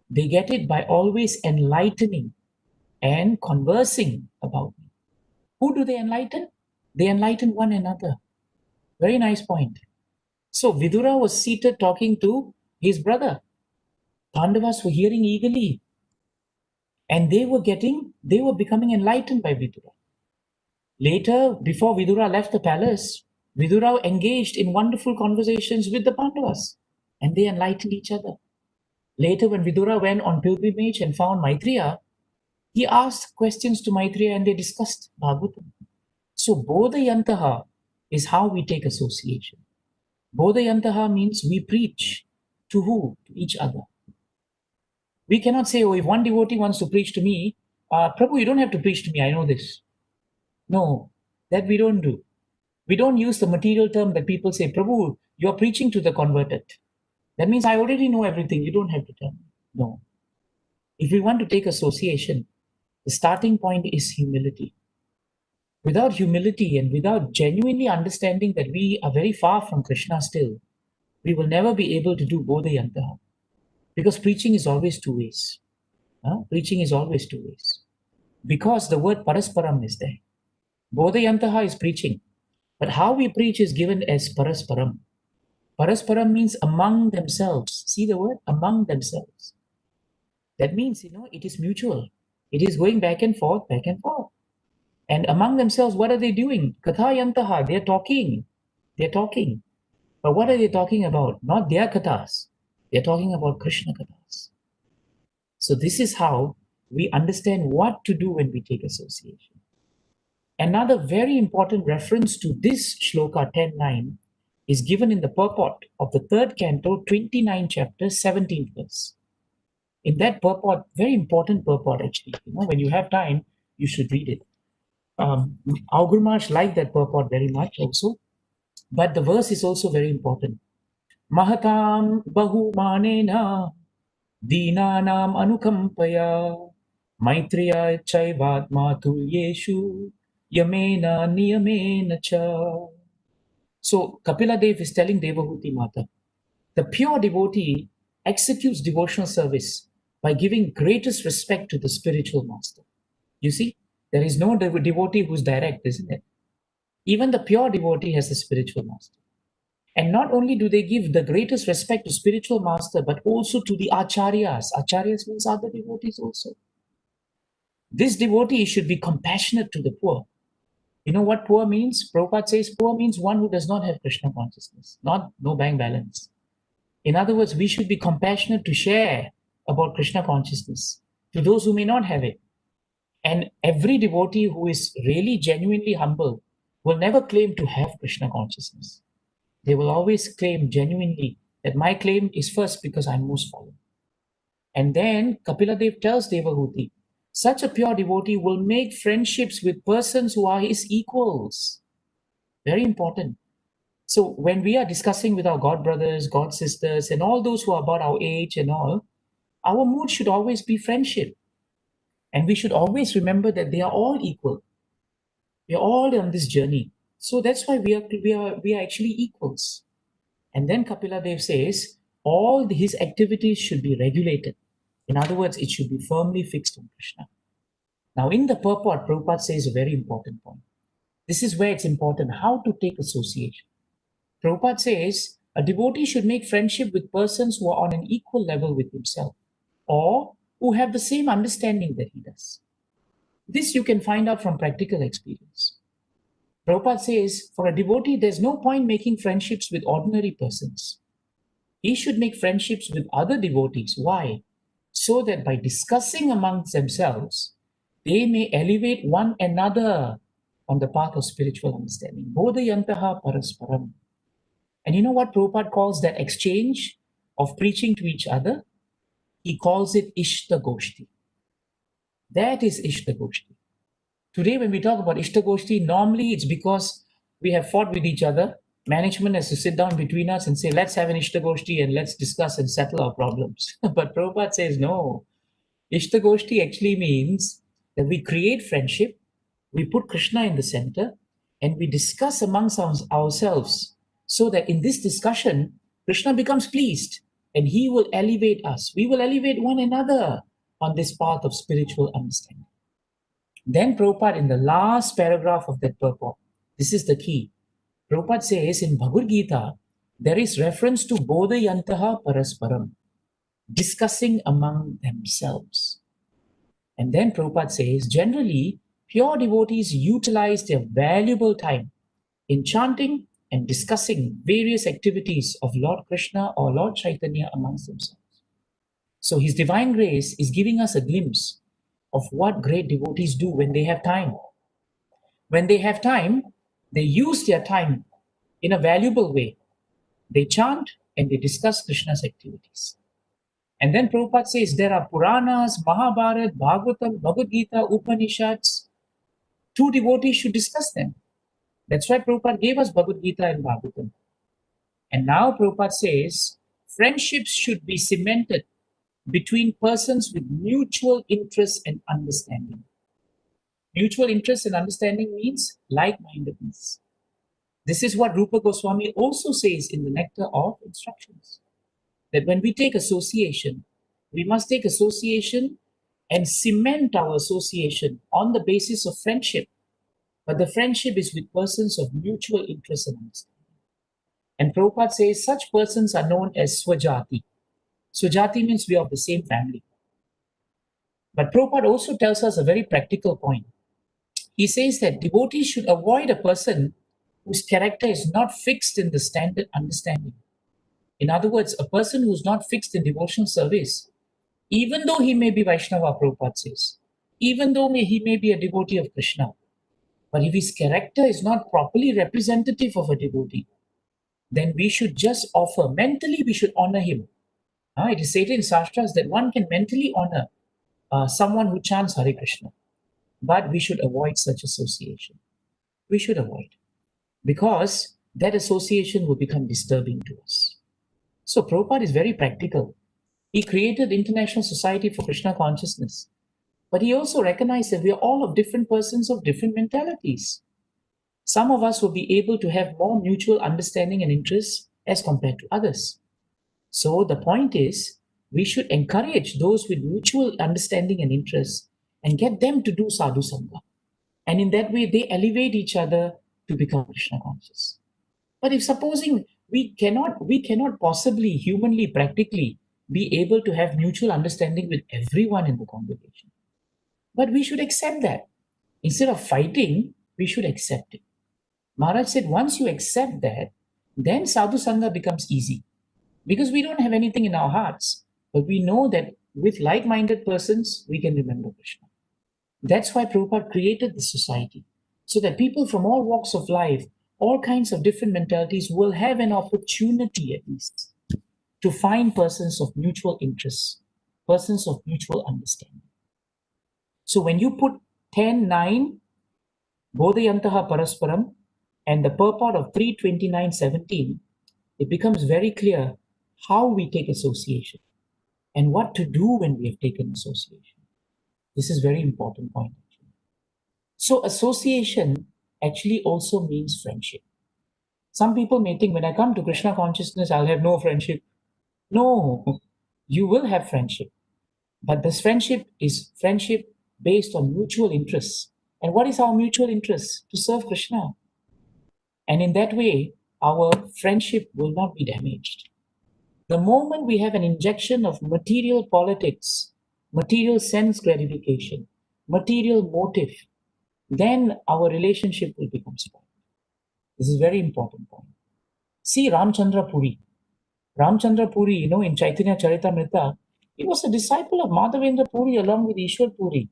They get it by always enlightening and conversing about me. Who do they enlighten? They enlighten one another. Very nice point. So Vidura was seated talking to his brother. Pandavas were hearing eagerly. And they were becoming enlightened by Vidura. Later, before Vidura left the palace, Vidura engaged in wonderful conversations with the Pandavas. And they enlightened each other. Later, when Vidura went on pilgrimage and found Maitreya, he asked questions to Maitreya and they discussed Bhagavatam. So Bodhayantaha is how we take association. Bodhayantaha means we preach. To who? To each other. We cannot say, oh, if one devotee wants to preach to me, Prabhu, you don't have to preach to me, I know this. No, that we don't do. We don't use the material term that people say, Prabhu, you're preaching to the converted. That means I already know everything, you don't have to tell me. No. If we want to take association, the starting point is humility. Without humility and without genuinely understanding that we are very far from Krishna still, we will never be able to do Bodhayantaha. Because preaching is always two ways. Preaching is always two ways. Because the word parasparam is there. Bodhayantaha is preaching. But how we preach is given as parasparam. Parasparam means among themselves. See the word? Among themselves. That means, it is mutual. It is going back and forth, back and forth. And among themselves, what are they doing? Kathayantaha, they're talking. They're talking. But what are they talking about? Not their kathas. They're talking about Krishna kathas. So this is how we understand what to do when we take association. Another very important reference to this shloka 10.9 is given in the purport of the 3rd canto, 29 chapter, 17th verse. In that purport, very important purport actually, when you have time, you should read it. Our Guru Maharaj liked that purport very much also, but the verse is also very important. Mahatam bahumanena deenanam anukampaya maitriya chaivatma tulyeshu yamena niyamena cha. So Kapila Dev is telling Devahuti Mata, the pure devotee executes devotional service by giving greatest respect to the spiritual master. You see, there is no devotee who's direct, isn't it? Even the pure devotee has a spiritual master. And not only do they give the greatest respect to spiritual master, but also to the acharyas. Acharyas means other devotees also. This devotee should be compassionate to the poor. You know what poor means? Prabhupada says poor means one who does not have Krishna consciousness, not no bank balance. In other words, we should be compassionate to share about Krishna consciousness to those who may not have it. And every devotee who is really genuinely humble will never claim to have Krishna consciousness. They will always claim genuinely that my claim is first because I'm most fallen. And then Kapila Dev tells Devahuti, such a pure devotee will make friendships with persons who are his equals. Very important. So when we are discussing with our God brothers, God sisters, and all those who are about our age and all, our mood should always be friendship. And we should always remember that they are all equal. We are all on this journey. So that's why we are actually equals. And then Kapila Dev says, all his activities should be regulated. In other words, it should be firmly fixed on Krishna. Now in the purport, Prabhupada says a very important point. This is where it's important, how to take association. Prabhupada says, a devotee should make friendship with persons who are on an equal level with himself, or who have the same understanding that he does. This you can find out from practical experience. Prabhupada says, for a devotee, there's no point making friendships with ordinary persons. He should make friendships with other devotees. Why? So that by discussing amongst themselves, they may elevate one another on the path of spiritual understanding. Bodhayantaha parasparam. And you know what Prabhupada calls that exchange of preaching to each other? He calls it Ishta Goshti. That is Ishta Goshti. Today, when we talk about Ishta Goshti, normally it's because we have fought with each other. Management has to sit down between us and say, let's have an Ishta Goshti and let's discuss and settle our problems. But Prabhupada says, no. Ishta Goshti actually means that we create friendship, we put Krishna in the center, and we discuss amongst ourselves so that in this discussion, Krishna becomes pleased and he will elevate us. We will elevate one another on this path of spiritual understanding. Then Prabhupada, in the last paragraph of that purport, this is the key. Prabhupada says in Bhagavad Gita, there is reference to Bodhayantaha parasparam, discussing among themselves. And then Prabhupada says, generally, pure devotees utilize their valuable time in chanting and discussing various activities of Lord Krishna or Lord Chaitanya amongst themselves. So His divine grace is giving us a glimpse of what great devotees do when they have time. When they have time, they use their time in a valuable way. They chant and they discuss Krishna's activities. And then Prabhupada says there are Puranas, Mahabharata, Bhagavatam, Bhagavad Gita, Upanishads. Two devotees should discuss them. That's why Prabhupada gave us Bhagavad Gita and Bhagavatam. And now Prabhupada says friendships should be cemented between persons with mutual interest and understanding. Mutual interest and understanding means like-mindedness. This is what Rupa Goswami also says in the Nectar of Instructions. That when we take association, we must take association and cement our association on the basis of friendship. But the friendship is with persons of mutual interest and understanding. And Prabhupada says such persons are known as Swajati. Swajati means we are of the same family. But Prabhupada also tells us a very practical point. He says that devotees should avoid a person whose character is not fixed in the standard understanding. In other words, a person who is not fixed in devotional service, even though he may be Vaishnava, Prabhupada says, even though he may be a devotee of Krishna, but if his character is not properly representative of a devotee, then we should just offer, mentally we should honor him. It is said in Shastras that one can mentally honor someone who chants Hare Krishna, but we should avoid such association. We should avoid, because that association will become disturbing to us. So Prabhupada is very practical. He created the International Society for Krishna Consciousness, but he also recognized that we are all of different persons of different mentalities. Some of us will be able to have more mutual understanding and interest as compared to others. So the point is, we should encourage those with mutual understanding and interest and get them to do sadhu sangha. And in that way, they elevate each other to become Krishna conscious. But if supposing we cannot possibly humanly, practically be able to have mutual understanding with everyone in the congregation. But we should accept that. Instead of fighting, we should accept it. Maharaj said, once you accept that, then sadhu sangha becomes easy. Because we don't have anything in our hearts, but we know that with like-minded persons, we can remember Krishna. That's why Prabhupada created this society, so that people from all walks of life, all kinds of different mentalities will have an opportunity at least to find persons of mutual interest, persons of mutual understanding. So when you put 10.9, Bodhayantaha Parasparam, and the purport of 329.17, it becomes very clear how we take association and what to do when we have taken association. This is a very important point. So association actually also means friendship. Some people may think when I come to Krishna consciousness, I'll have no friendship. No, you will have friendship. But this friendship is friendship based on mutual interests. And what is our mutual interest? To serve Krishna. And in that way, our friendship will not be damaged. The moment we have an injection of material politics, material sense gratification, material motive, then our relationship will become spoiled. This is a very important point. See Ramchandra Puri. Ramchandra Puri, in Chaitanya Charitamrita, he was a disciple of Madhavendra Puri along with Ishwar Puri.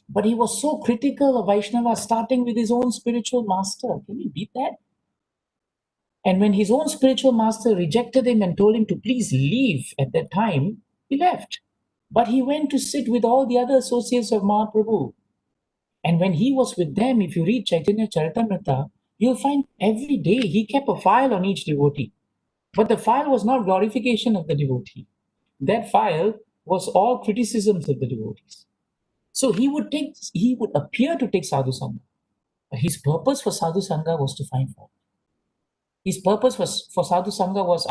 But he was so critical of Vaishnava, starting with his own spiritual master. Can you beat that? And when his own spiritual master rejected him and told him to please leave at that time, he left. But he went to sit with all the other associates of Mahaprabhu. And when he was with them, if you read Chaitanya Charitamrita, you'll find every day he kept a file on each devotee. But the file was not glorification of the devotee. That file was all criticisms of the devotees. So he would appear to take sadhu sangha. But his purpose for sadhu sangha was to find fault. His purpose for sadhu sangha was,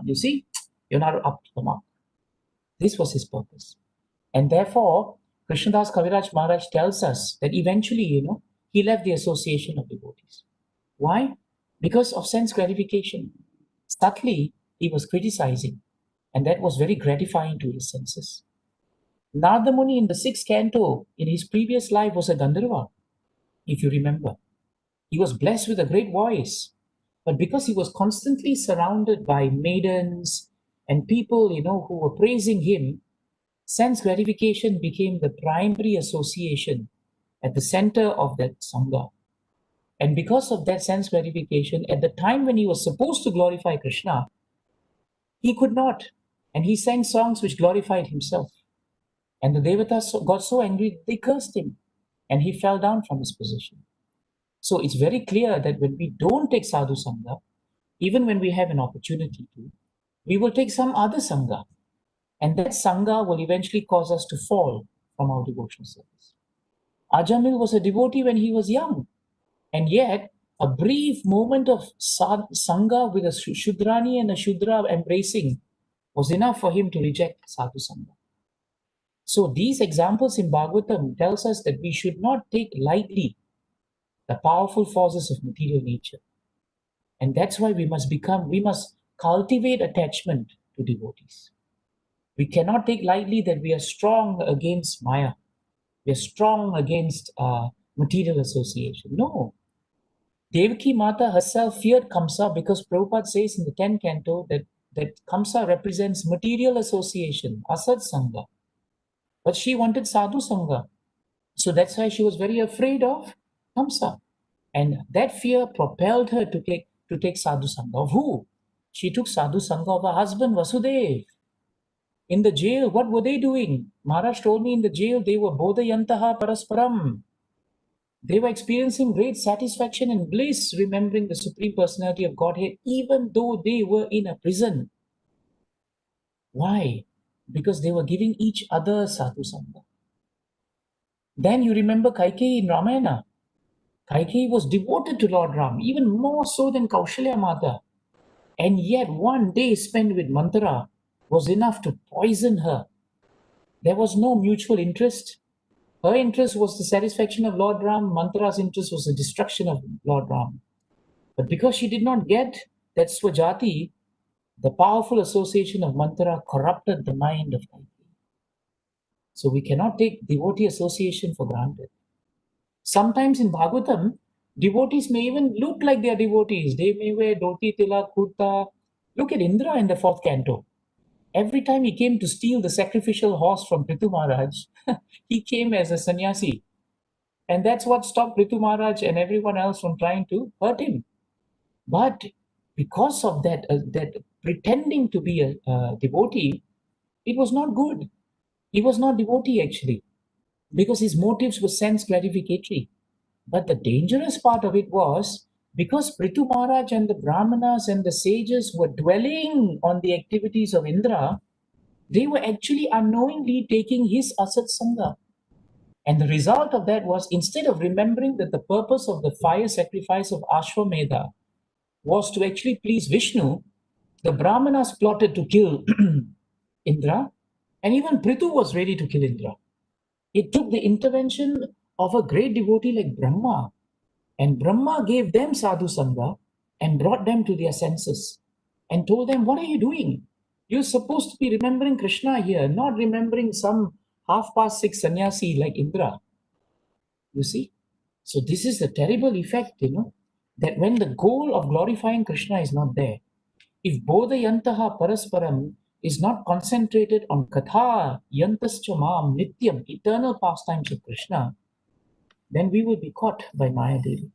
you see, you're not up to the mark. This was his purpose. And therefore, Krishnadas Kaviraj Maharaj tells us that eventually, he left the association of devotees. Why? Because of sense gratification. Subtly, he was criticizing, and that was very gratifying to his senses. Narada Muni in the 6th canto, in his previous life, was a Gandharva, if you remember. He was blessed with a great voice, but because he was constantly surrounded by maidens and people, who were praising him, sense gratification became the primary association at the center of that Sangha. And because of that sense gratification, at the time when he was supposed to glorify Krishna, he could not. And he sang songs which glorified himself. And the Devatas got so angry, they cursed him. And he fell down from his position. So it's very clear that when we don't take sadhu sangha, even when we have an opportunity to, we will take some other sangha. And that sangha will eventually cause us to fall from our devotional service. Ajamil was a devotee when he was young. And yet, a brief moment of sangha with a Shudrani and a Shudra embracing was enough for him to reject sadhu sangha. So these examples in Bhagavatam tells us that we should not take lightly the powerful forces of material nature. And that's why we must cultivate attachment to devotees. We cannot take lightly that we are strong against Maya. We are strong against material association. No. Devaki Mata herself feared Kamsa because Prabhupada says in the 10th canto that Kamsa represents material association, asad sangha. But she wanted sadhu sangha. So that's why she was very afraid of Kamsa. And that fear propelled her to take sadhu sangha. Of who? She took sadhu sangha of her husband, Vasudev. In the jail, what were they doing? Maharaj told me in the jail, they were bodhayantaha parasparam. They were experiencing great satisfaction and bliss, remembering the Supreme Personality of Godhead, even though they were in a prison. Why? Because they were giving each other sadhu sangha. Then you remember Kaikeyi in Ramayana. Kaikeyi was devoted to Lord Ram, even more so than Kaushalya Mata. And yet one day spent with Manthara was enough to poison her. There was no mutual interest. Her interest was the satisfaction of Lord Ram. Manthara's interest was the destruction of Lord Ram. But because she did not get that Swajati, the powerful association of Manthara corrupted the mind of Kaikeyi. So we cannot take devotee association for granted. Sometimes in Bhagavatam, devotees may even look like they are devotees. They may wear dhoti, tilak, kurta. Look at Indra in the 4th canto. Every time he came to steal the sacrificial horse from Prithu Maharaj, he came as a sannyasi. And that's what stopped Prithu Maharaj and everyone else from trying to hurt him. But because of that pretending to be a devotee, it was not good. He was not devotee actually, because his motives were sense gratificatory. But the dangerous part of it was because Prithu Maharaj and the Brahmanas and the sages were dwelling on the activities of Indra, they were actually unknowingly taking his asat sangha. And the result of that was, instead of remembering that the purpose of the fire sacrifice of Ashwamedha was to actually please Vishnu, the Brahmanas plotted to kill Indra, and even Prithu was ready to kill Indra. It took the intervention of a great devotee like Brahma, and Brahma gave them sadhu sangha and brought them to their senses and told them, what are you doing? You're supposed to be remembering Krishna here, not remembering some 6:30 sannyasi like Indra. You see? So this is the terrible effect, that when the goal of glorifying Krishna is not there, if bodhayantaha parasparam is not concentrated on katha yantascha mam nityam, eternal pastimes of Krishna, then we will be caught by Maya Devi.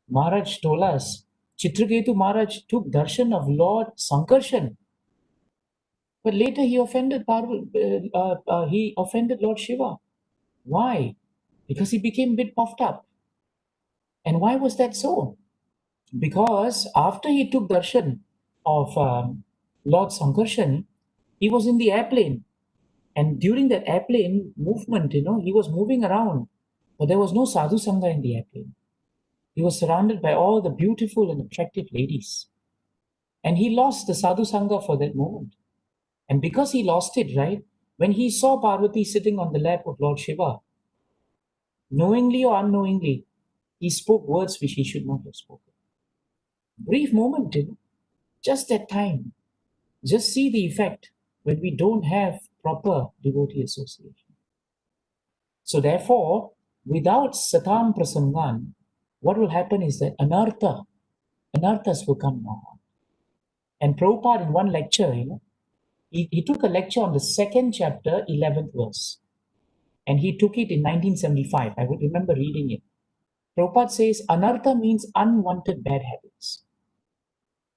Maharaj told us, Chitraketu Maharaj took darshan of Lord Sankarshan, but later he offended he offended Lord Shiva. Why? Because he became a bit puffed up. And why was that so? Because after he took darshan of Lord Sankarshan, he was in the airplane. And during that airplane movement, he was moving around, but there was no sadhu sangha in the airplane. He was surrounded by all the beautiful and attractive ladies. And he lost the sadhu sangha for that moment. And because he lost it, right, when he saw Parvati sitting on the lap of Lord Shiva, knowingly or unknowingly, he spoke words which he should not have spoken. Brief moment, just that time. Just see the effect when we don't have proper devotee association. So therefore, without satam prasangan, what will happen is that anarthas will come now. And Prabhupada in one lecture, he took a lecture on the second chapter, 11th verse. And he took it in 1975. I would remember reading it. Prabhupada says, anartha means unwanted bad habits.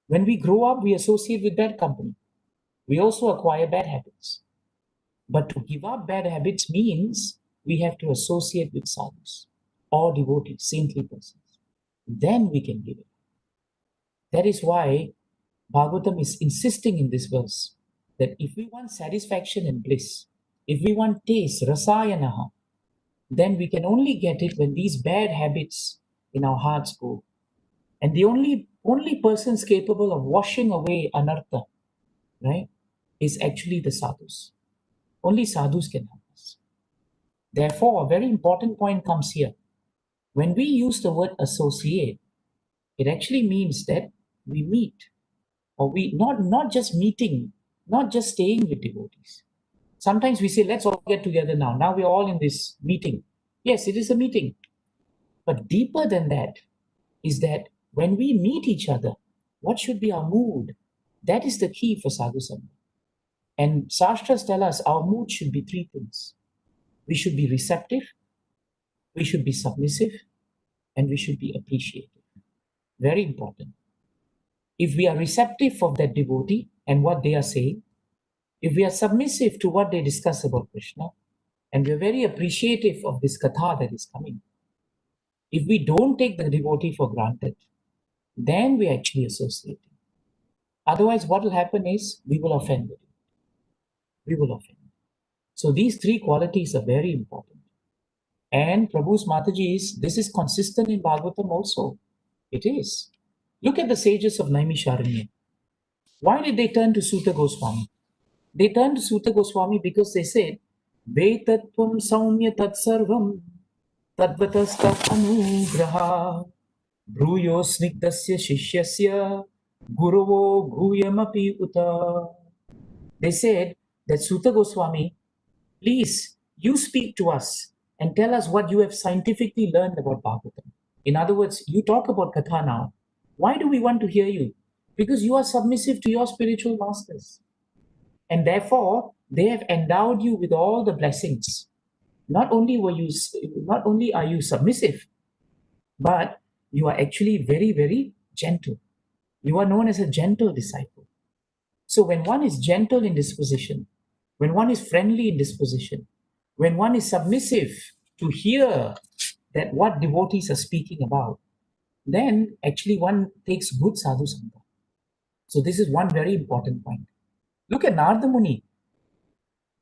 When we grow up, we associate with bad company. We also acquire bad habits. But to give up bad habits means we have to associate with sadhus or devotees, saintly persons. Then we can give it. That is why Bhagavatam is insisting in this verse that if we want satisfaction and bliss, if we want taste, rasayanaha, then we can only get it when these bad habits in our hearts go. And the only persons capable of washing away anartha, right, is actually the sadhus. Only sadhus can help us. Therefore, a very important point comes here. When we use the word associate, it actually means that we meet, or we not just meeting, not just staying with devotees. Sometimes we say, let's all get together now. Now we're all in this meeting. Yes, it is a meeting. But deeper than that is that when we meet each other, what should be our mood? That is the key for sadhu sangha. And Shastras tell us our mood should be three things. We should be receptive, we should be submissive, and we should be appreciative. Very important. If we are receptive of that devotee and what they are saying, if we are submissive to what they discuss about Krishna, and we're very appreciative of this katha that is coming, if we don't take the devotee for granted, then we actually associate. Otherwise, what will happen is we will offend it. We will offend. So these three qualities are very important. And Prabhu's Mataji's, this is consistent in Bhagavatam also. It is. Look at the sages of Naimisharanya. Why did they turn to Sutta Goswami? They turned to Sutta Goswami because they said, Vetatvam saumya tatsarvam tadvatastat anugraha bhuyo snigdasya shishyasya guruvo bhuyamapi uta. They said that Sutta Goswami, please, you speak to us and tell us what you have scientifically learned about Bhagavatam. In other words, you talk about Katha now. Why do we want to hear you? Because you are submissive to your spiritual masters. And therefore, they have endowed you with all the blessings. Not only are you submissive, but you are actually very, very gentle. You are known as a gentle disciple. So when one is gentle in disposition, when one is friendly in disposition, when one is submissive to hear that what devotees are speaking about, then actually one takes good sadhu sangha. So this is one very important point. Look at Narada Muni.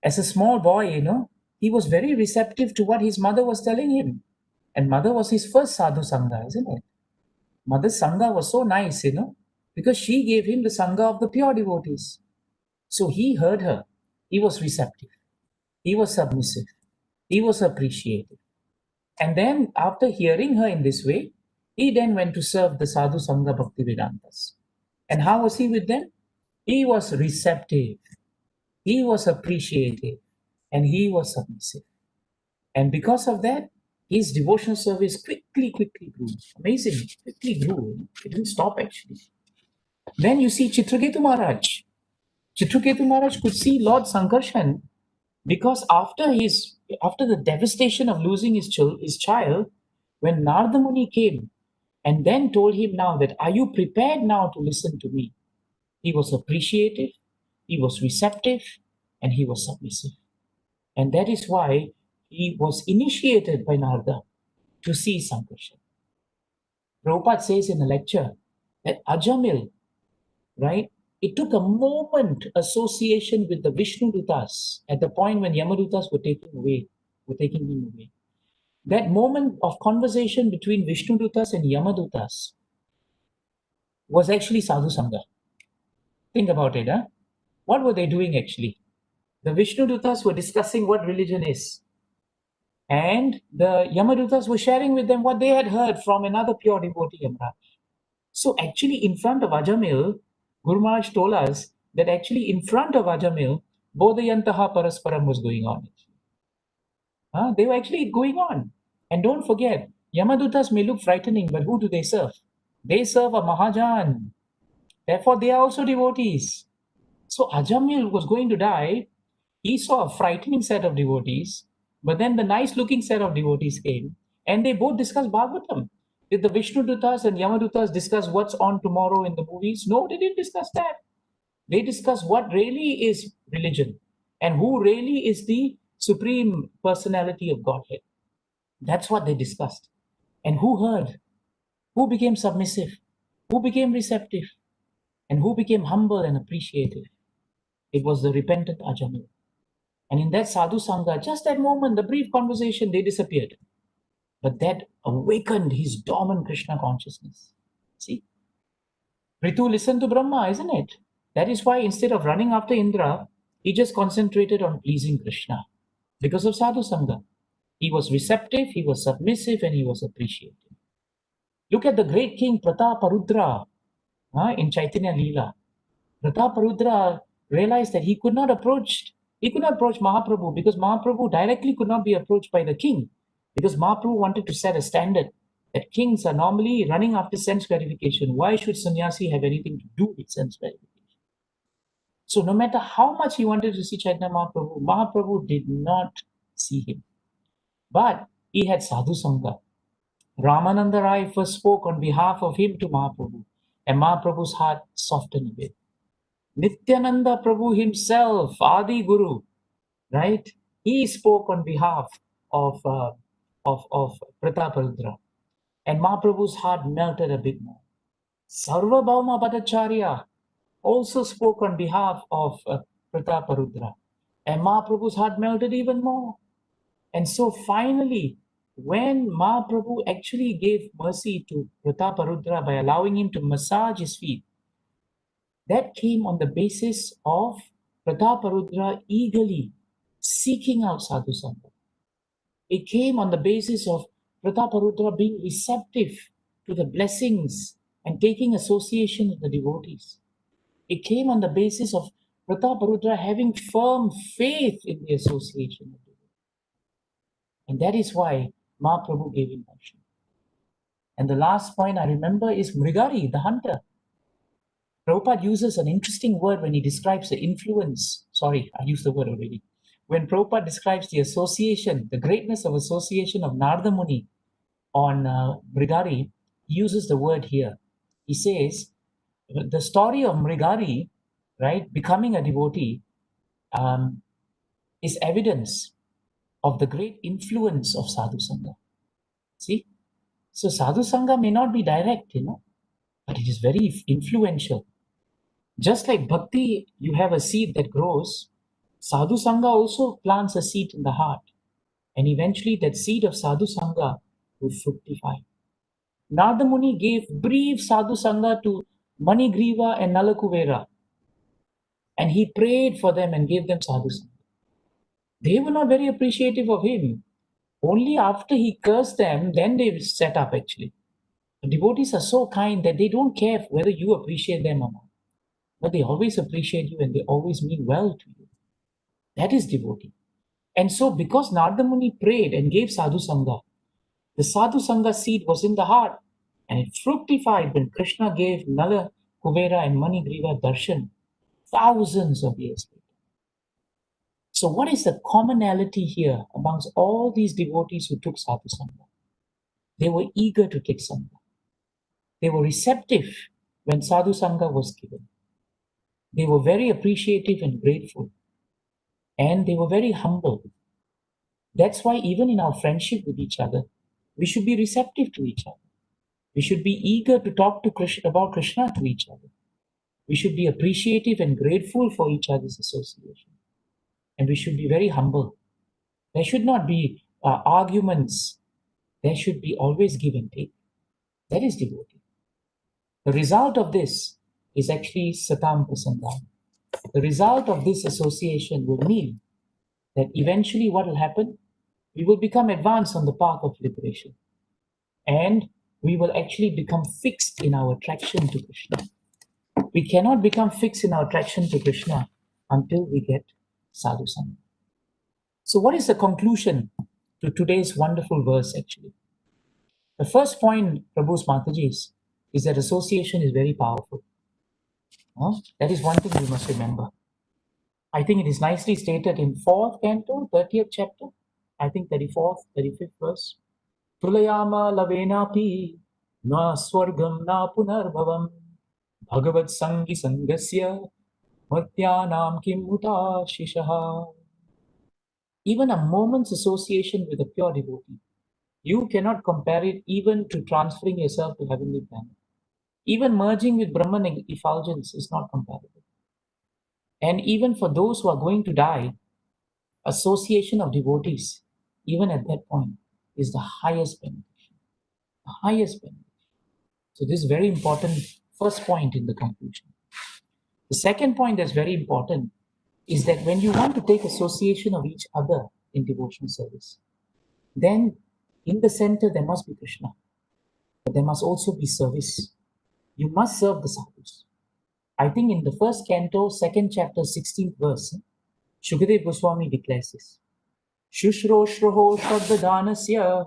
As a small boy, he was very receptive to what his mother was telling him. And mother was his first sadhu sangha, isn't it? Mother's sangha was so nice, because she gave him the sangha of the pure devotees. So he heard her. He was receptive. He was submissive. He was appreciative. And then after hearing her in this way, he then went to serve the sadhu sangha bhakti vedantas. And how was he with them? He was receptive. He was appreciative. And he was submissive. And because of that, his devotional service quickly grew. Amazing, quickly grew. It didn't stop actually. Then you see Chitraketu Maharaj. Chitraketu Maharaj could see Lord Sankarshan because after the devastation of losing his child, when Narada Muni came and then told him now that, are you prepared now to listen to me? He was appreciative, he was receptive, and he was submissive. And that is why he was initiated by Narada to see Sankarshan. Prabhupada says in a lecture that Ajamil, right, it took a moment association with the Vishnu Dutas at the point when Yamadutas were taking him away. That moment of conversation between Vishnu Dutas and Yamadutas was actually Sadhu Sangha. Think about it, huh? What were they doing actually? The Vishnu Dutas were discussing what religion is. And the Yamadutas were sharing with them what they had heard from another pure devotee, Yamaraj. So actually in front of Ajamil, Guru Maharaj told us that actually in front of Ajamil, Bodhayantaha Parasparam was going on. They were actually going on. And don't forget, Yamadutas may look frightening, but who do they serve? They serve a Mahajan. Therefore, they are also devotees. So Ajamil was going to die. He saw a frightening set of devotees, but then the nice looking set of devotees came and they both discussed Bhagavatam. Did the Vishnu Dutas and Yamadutas discuss what's on tomorrow in the movies? No, they didn't discuss that. They discussed what really is religion and who really is the supreme personality of Godhead. That's what they discussed. And who heard? Who became submissive? Who became receptive? And who became humble and appreciative? It was the repentant Ajamil. And in that sadhu sangha, just that moment, the brief conversation, they disappeared. But that awakened his dormant Krishna consciousness. See? Ritu listened to Brahma, isn't it? That is why instead of running after Indra, he just concentrated on pleasing Krishna. Because of sadhu sangha. He was receptive, he was submissive, and he was appreciative. Look at the great king Prataparudra in Chaitanya Leela. Prataparudra realized that he could not approach Mahaprabhu because Mahaprabhu directly could not be approached by the king, because Mahaprabhu wanted to set a standard that kings are normally running after sense gratification. Why should sannyasi have anything to do with sense gratification? So no matter how much he wanted to see Chaitanya Mahaprabhu, Mahaprabhu did not see him. But he had sadhu sangha. Ramananda Rai first spoke on behalf of him to Mahaprabhu, and Mahaprabhu's heart softened a bit. Nityananda Prabhu himself, Adi Guru, right? He spoke on behalf of Prataparudra, and Mahaprabhu's heart melted a bit more. Sarvabhauma Bhattacharya also spoke on behalf of Prataparudra, and Mahaprabhu's heart melted even more. And so finally, when Mahaprabhu actually gave mercy to Prataparudra by allowing him to massage his feet, that came on the basis of Prataparudra eagerly seeking out sadhu sangha. It came on the basis of Prataparudra being receptive to the blessings and taking association with the devotees. It came on the basis of Prataparudra having firm faith in the association of devotees. And that is why Mahaprabhu gave him darshan. And the last point I remember is Mrigari, the hunter. Prabhupada uses an interesting word when he describes the influence. Sorry, I used the word already. When Prabhupada describes the association, the greatness of association of Narada Muni on Mrigari, he uses the word here. He says, the story of Mrigari, right, becoming a devotee, is evidence of the great influence of Sadhu Sangha. See? So Sadhu Sangha may not be direct, but it is very influential. Just like bhakti, you have a seed that grows, sadhu sangha also plants a seed in the heart. And eventually that seed of sadhu sangha will fructify. Narada Muni gave brief sadhu sangha to Manigriva and Nalakuvera. And he prayed for them and gave them sadhu sangha. They were not very appreciative of him. Only after he cursed them, then they set up actually. The devotees are so kind that they don't care whether you appreciate them or not. But they always appreciate you and they always mean well to you. That is devotee. And so because Narada Muni prayed and gave sadhu sangha, The sadhu sangha seed was in the heart, and it fructified when Krishna gave Nala, Kuvera, and Manigriva darshan thousands of years later. So, what is the commonality here amongst all these devotees who took sadhu sangha? They were eager to take sangha. They were receptive when sadhu sangha was given. They were very appreciative and grateful, and they were very humble. That's why even in our friendship with each other, we should be receptive to each other. We should be eager to talk to Krishna, about Krishna to each other. We should be appreciative and grateful for each other's association. And we should be very humble. There should not be arguments. There should be always give and take. That is devotee. The result of this is actually satam prasangam. The result of this association will mean that eventually what will happen? We will become advanced on the path of liberation. And we will actually become fixed in our attraction to Krishna. We cannot become fixed in our attraction to Krishna until we get sadhu sangha. So what is the conclusion to today's wonderful verse actually? The first point, Prabhu's Mataji, is that association is very powerful. That is one thing we must remember. I think it is nicely stated in 4th canto, 30th chapter, I think 34th, 35th verse. Tulayama lavenapi na swargam na punarbhavam bhagavat sangi sangasya matyanam kim muta shishaha. Even a moment's association with a pure devotee, you cannot compare it even to transferring yourself to heavenly planet. Even merging with Brahman effulgence is not comparable. And even for those who are going to die, association of devotees, even at that point, is the highest benediction. The highest benediction. So this is very important first point in the conclusion. The second point that's very important is that when you want to take association of each other in devotional service, then in the center there must be Krishna, but there must also be service. You must serve the sadhus. I think in the first canto, 2nd chapter, 16th verse, Shukadev Goswami declares this. Shushroshroho shraddanasya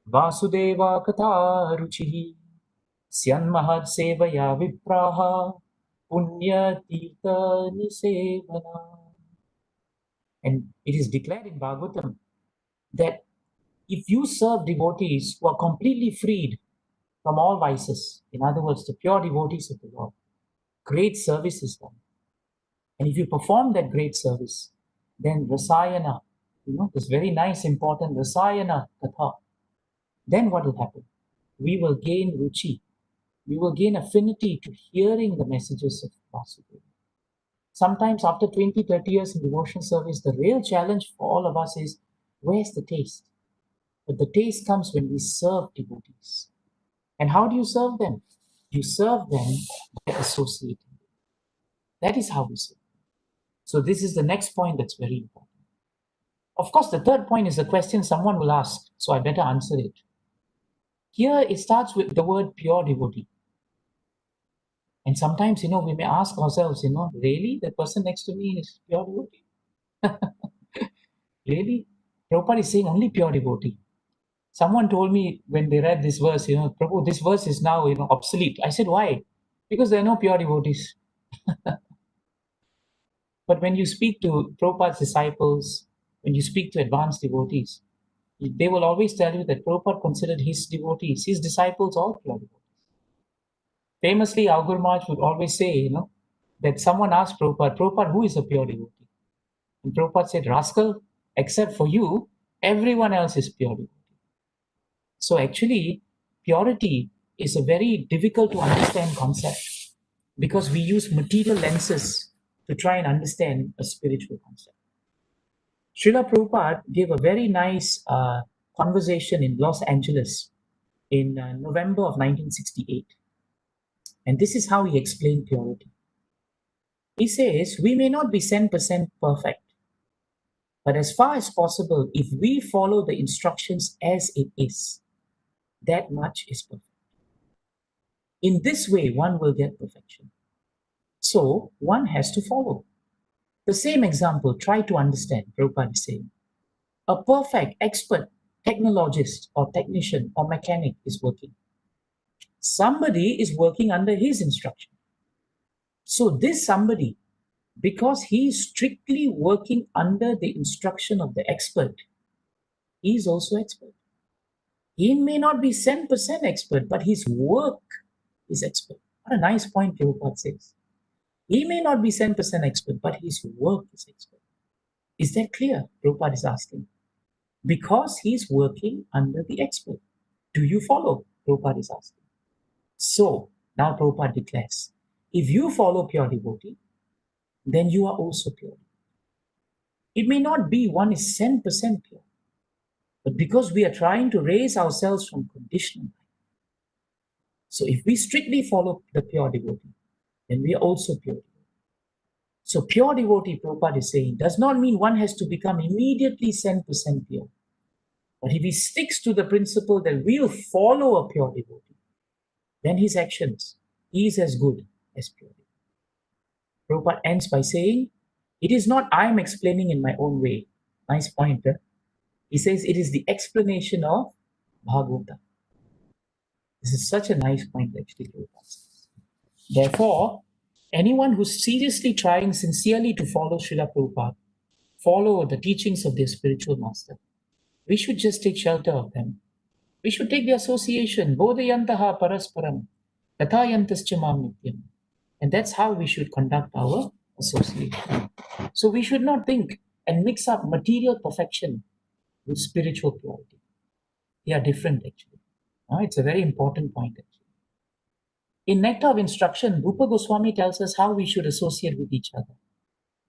vasudeva katha ruchihi syanmahad sevaya vipraha punya tirtha nisevana. And it is declared in Bhagavatam that if you serve devotees who are completely freed from all vices, in other words, the pure devotees of the Lord, great service is done. And if you perform that great service, then Rasayana, this very nice, important Rasayana Katha, then what will happen? We will gain ruchi. We will gain affinity to hearing the messages of Vasudeva. Sometimes after 20, 30 years in devotional service, the real challenge for all of us is, where's the taste? But the taste comes when we serve devotees. And how do you serve them? You serve them by associating. That is how we serve. So this is the next point that's very important. Of course, the third point is a question someone will ask, so I better answer it. Here it starts with the word pure devotee. And sometimes, we may ask ourselves, really? The person next to me is pure devotee? Really? Prabhupada is saying only pure devotee. Someone told me when they read this verse, Prabhu, this verse is now, obsolete. I said, why? Because there are no pure devotees. But when you speak to Prabhupada's disciples, when you speak to advanced devotees, they will always tell you that Prabhupada considered his devotees, his disciples, all pure devotees. Famously, our Guru Maharaj would always say, that someone asked Prabhupada, who is a pure devotee? And Prabhupada said, rascal, except for you, everyone else is pure devotee. So actually, purity is a very difficult to understand concept because we use material lenses to try and understand a spiritual concept. Srila Prabhupada gave a very nice conversation in Los Angeles in November of 1968. And this is how he explained purity. He says, we may not be 10% perfect, but as far as possible, if we follow the instructions as it is, that much is perfect. In this way, one will get perfection. So, one has to follow. The same example, try to understand, Prabhupada is saying. A perfect expert technologist or technician or mechanic is working. Somebody is working under his instruction. So this somebody, because he is strictly working under the instruction of the expert, he is also expert. He may not be 10% expert, but his work is expert. What a nice point Prabhupada says. He may not be 10% expert, but his work is expert. Is that clear? Prabhupada is asking. Because he's working under the expert. Do you follow? Prabhupada is asking. So, now Prabhupada declares, if you follow pure devotee, then you are also pure. It may not be one is 10% pure, but because we are trying to raise ourselves from conditional life. So if we strictly follow the pure devotee, then we are also pure devotee. So pure devotee, Prabhupada is saying, does not mean one has to become immediately 10% pure. But if he sticks to the principle that we'll follow a pure devotee, then his actions is as good as pure devotee. Prabhupada ends by saying, it is not I am explaining in my own way. Nice point. He says it is the explanation of bhagavatam. This is such a nice point actually. Therefore, anyone who's seriously trying sincerely to follow Srila Prabhupada, follow the teachings of their spiritual master, we should just take shelter of them. We should take the association, bodhayantaha parasparam, kathayantascha mam nityam. And that's how we should conduct our association. So we should not think and mix up material perfection with spiritual purity. They are different actually. It's a very important point actually. In Nectar of Instruction, Rupa Goswami tells us how we should associate with each other.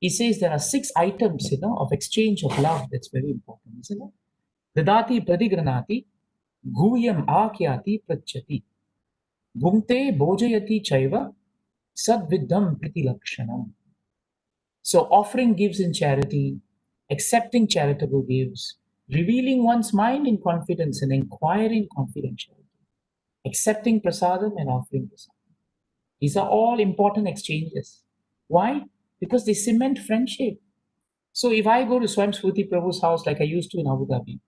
He says there are 6 items, of exchange of love that's very important, isn't it? Dadati pradigranati, guyam akyati prachati, bhumte bhojayati chaiva, sadviddham priti lakshanam. So offering gives in charity, accepting charitable gifts, revealing one's mind in confidence and inquiring confidentiality, accepting prasadam and offering prasadam. These are all important exchanges. Why? Because they cement friendship. So if I go to Swam Spurti Prabhu's house like I used to in Abu Dhabi,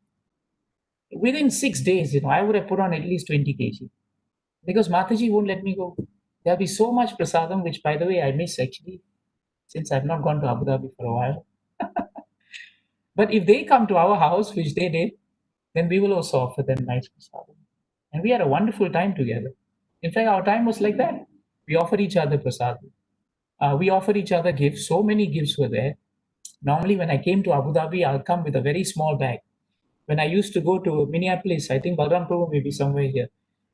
within 6 days, I would have put on at least 20 kg. Because Mataji won't let me go. There'll be so much prasadam, which by the way, I miss actually, since I've not gone to Abu Dhabi for a while. But if they come to our house, which they did, then we will also offer them nice prasadam. And we had a wonderful time together. In fact, our time was like that. We offered each other prasadam. We offered each other gifts. So many gifts were there. Normally, when I came to Abu Dhabi, I'll come with a very small bag. When I used to go to Minneapolis, I think Balram Prabhu may be somewhere here.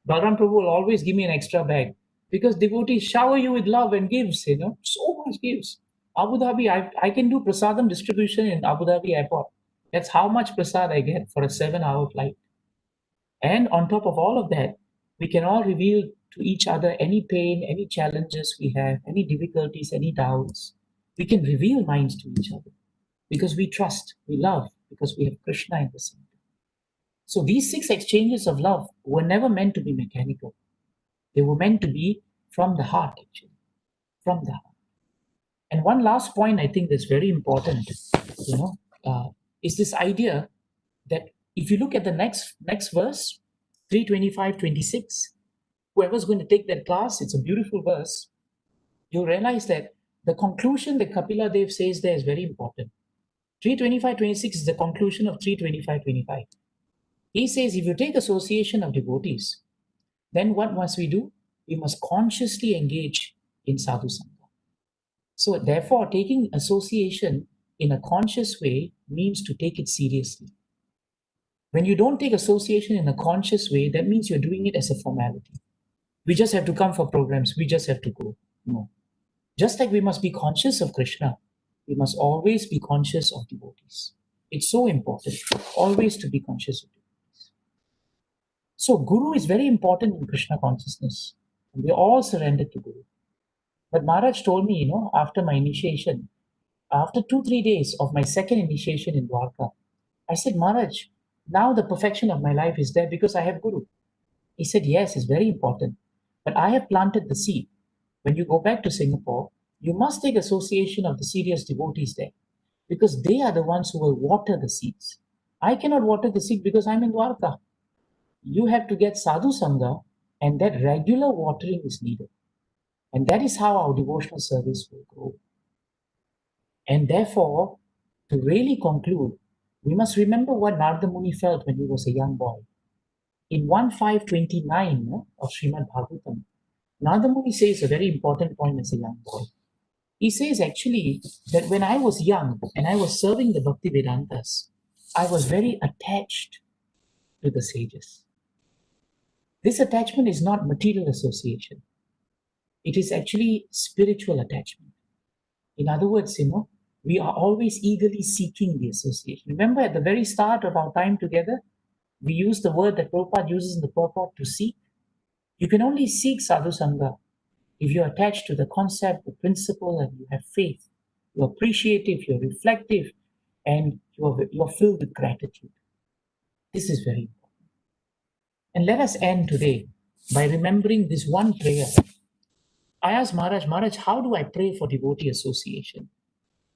Balram Prabhu will always give me an extra bag because devotees shower you with love and gifts, so much gifts. Abu Dhabi, I can do prasadam distribution in Abu Dhabi airport. That's how much prasad I get for a 7-hour flight. And on top of all of that, we can all reveal to each other any pain, any challenges we have, any difficulties, any doubts. We can reveal minds to each other because we trust, we love, because we have Krishna in the center. So these 6 exchanges of love were never meant to be mechanical. They were meant to be from the heart, actually, from the heart. And one last point I think that's very important, is this idea that if you look at the next verse, 325-26, whoever's going to take that class, it's a beautiful verse. You'll realize that the conclusion that Kapila Dev says there is very important. 325-26 is the conclusion of 325-25. He says, if you take association of devotees, then what must we do? We must consciously engage in sadhu sangha. So therefore, taking association in a conscious way means to take it seriously. When you don't take association in a conscious way, that means you're doing it as a formality. We just have to come for programs. We just have to go. No. Just like we must be conscious of Krishna, we must always be conscious of devotees. It's so important, always to be conscious of devotees. So Guru is very important in Krishna consciousness. And we're all surrendered to Guru. But Maharaj told me, after my initiation, after 2-3 days of my second initiation in Dwarka, I said, Maharaj, now the perfection of my life is there because I have Guru. He said, yes, it's very important. But I have planted the seed. When you go back to Singapore, you must take association of the serious devotees there because they are the ones who will water the seeds. I cannot water the sick because I'm in Dwarka. You have to get sadhu sangha, and that regular watering is needed. And that is how our devotional service will grow. And therefore, to really conclude, we must remember what Narada Muni felt when he was a young boy. In 1.5.29 of Srimad Bhagavatam, Narada Muni says a very important point as a young boy. He says actually that when I was young and I was serving the Bhakti Vedantas, I was very attached to the sages. This attachment is not material association. It is actually spiritual attachment. In other words, we are always eagerly seeking the association. Remember at the very start of our time together, we use the word that Prabhupada uses in the purport to seek. You can only seek sadhu sangha if you're attached to the concept, the principle, and you have faith. You're appreciative, you're reflective, and you're filled with gratitude. This is very important. And let us end today by remembering this one prayer. I asked Maharaj, how do I pray for devotee association?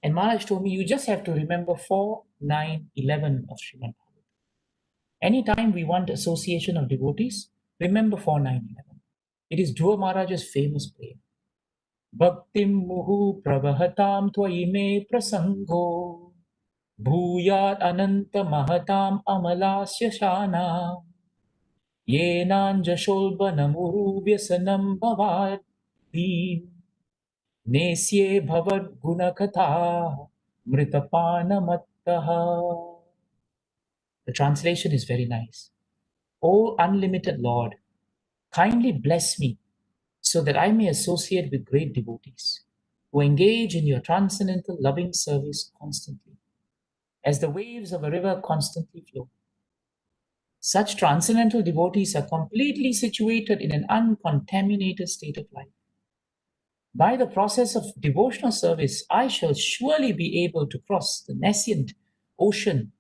And Maharaj told me, you just have to remember 4, 9, 11 of Srimad Bhagavatam. Anytime we want association of devotees, remember 4, 9, 11. It is Dhruva Maharaj's famous prayer. Bhaktim muhu pravahatam tvayi me prasango bhuyat ananta mahatam amalasya shana yenanjasholbanamuru vyasanam bhavad nesye bhavad gunakatha mritapana. The translation is very nice. O unlimited Lord, kindly bless me so that I may associate with great devotees who engage in your transcendental loving service constantly, as the waves of a river constantly flow. Such transcendental devotees are completely situated in an uncontaminated state of life. By the process of devotional service, I shall surely be able to cross the nascent ocean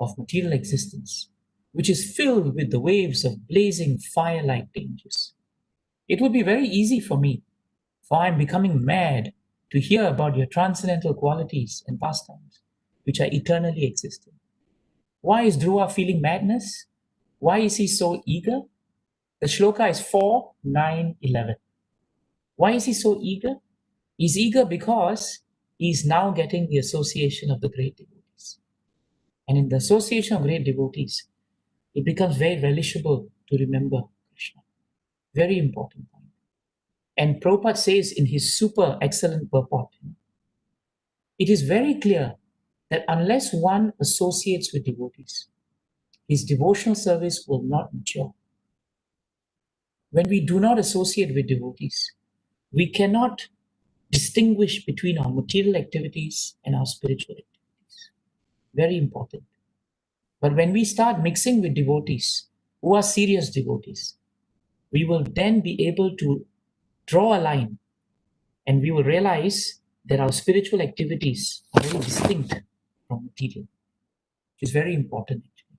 of material existence, which is filled with the waves of blazing fire-like dangers. It would be very easy for me, for I am becoming mad to hear about your transcendental qualities and pastimes, which are eternally existent. Why is Dhruva feeling madness? Why is he so eager? The shloka is 4, 9, 11. Why is he so eager? He's eager because he's now getting the association of the great devotees. And in the association of great devotees, it becomes very relishable to remember Krishna. Very important point. And Prabhupada says in his super excellent purport, it is very clear that unless one associates with devotees, his devotional service will not mature. When we do not associate with devotees, we cannot distinguish between our material activities and our spiritual activities. Very important. But when we start mixing with devotees who are serious devotees, we will then be able to draw a line and we will realize that our spiritual activities are very distinct from material, which is very important actually.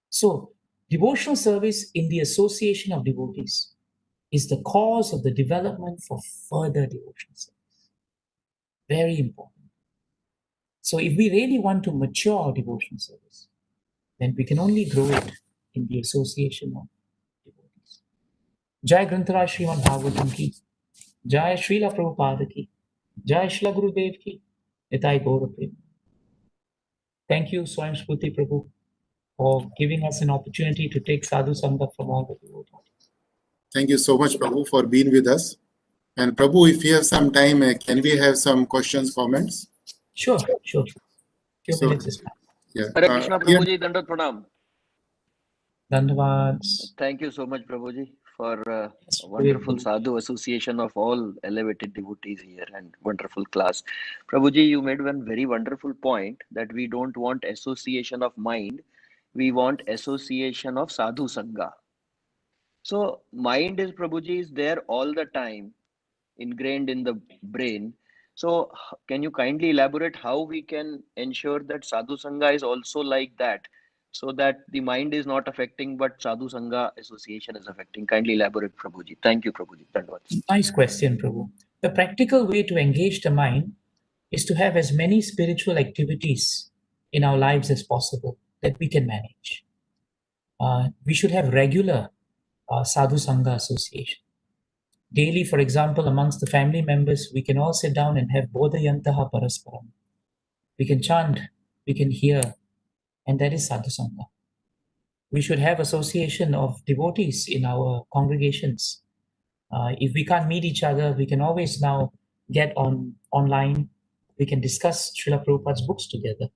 So, devotional service in the association of devotees is the cause of the development for further devotional service. Very important. So if we really want to mature our devotional service, then we can only grow it in the association of devotees. Jai Grantaraj Srimad Bhagavatam ki, Jai Srila Prabhupada ki, Jai Srila Gurudev ki, Nitai Gaura Prem. Thank you, Swayam Spruti Prabhu, for giving us an opportunity to take sadhu sangha from all the devotees. Thank you so much, Prabhu, for being with us. And Prabhu, if you have some time, can we have some questions, comments? Sure. Few minutes is fine. Yeah. Harekrishna Prabhuji, Dandat Pranam. Dhanavads. Thank you so much, Prabhuji, for a wonderful sadhu association of all elevated devotees here and wonderful class. Prabhuji, you made one very wonderful point that we don't want association of mind, we want association of sadhu sangha. So mind is, Prabhuji, is there all the time, ingrained in the brain. So can you kindly elaborate how we can ensure that sadhu sangha is also like that, so that the mind is not affecting but sadhu sangha association is affecting? Kindly elaborate, Prabhuji. Thank you, Prabhuji. Nice question, Prabhu. The practical way to engage the mind is to have as many spiritual activities in our lives as possible. that we can manage. We should have regular sadhu sangha association. Daily, for example, amongst the family members, we can all sit down and have bodhayantaha parasparam. We can chant, we can hear, and that is sadhu sangha. We should have association of devotees in our congregations. If we can't meet each other, we can always now get online. We can discuss Srila Prabhupada's books together.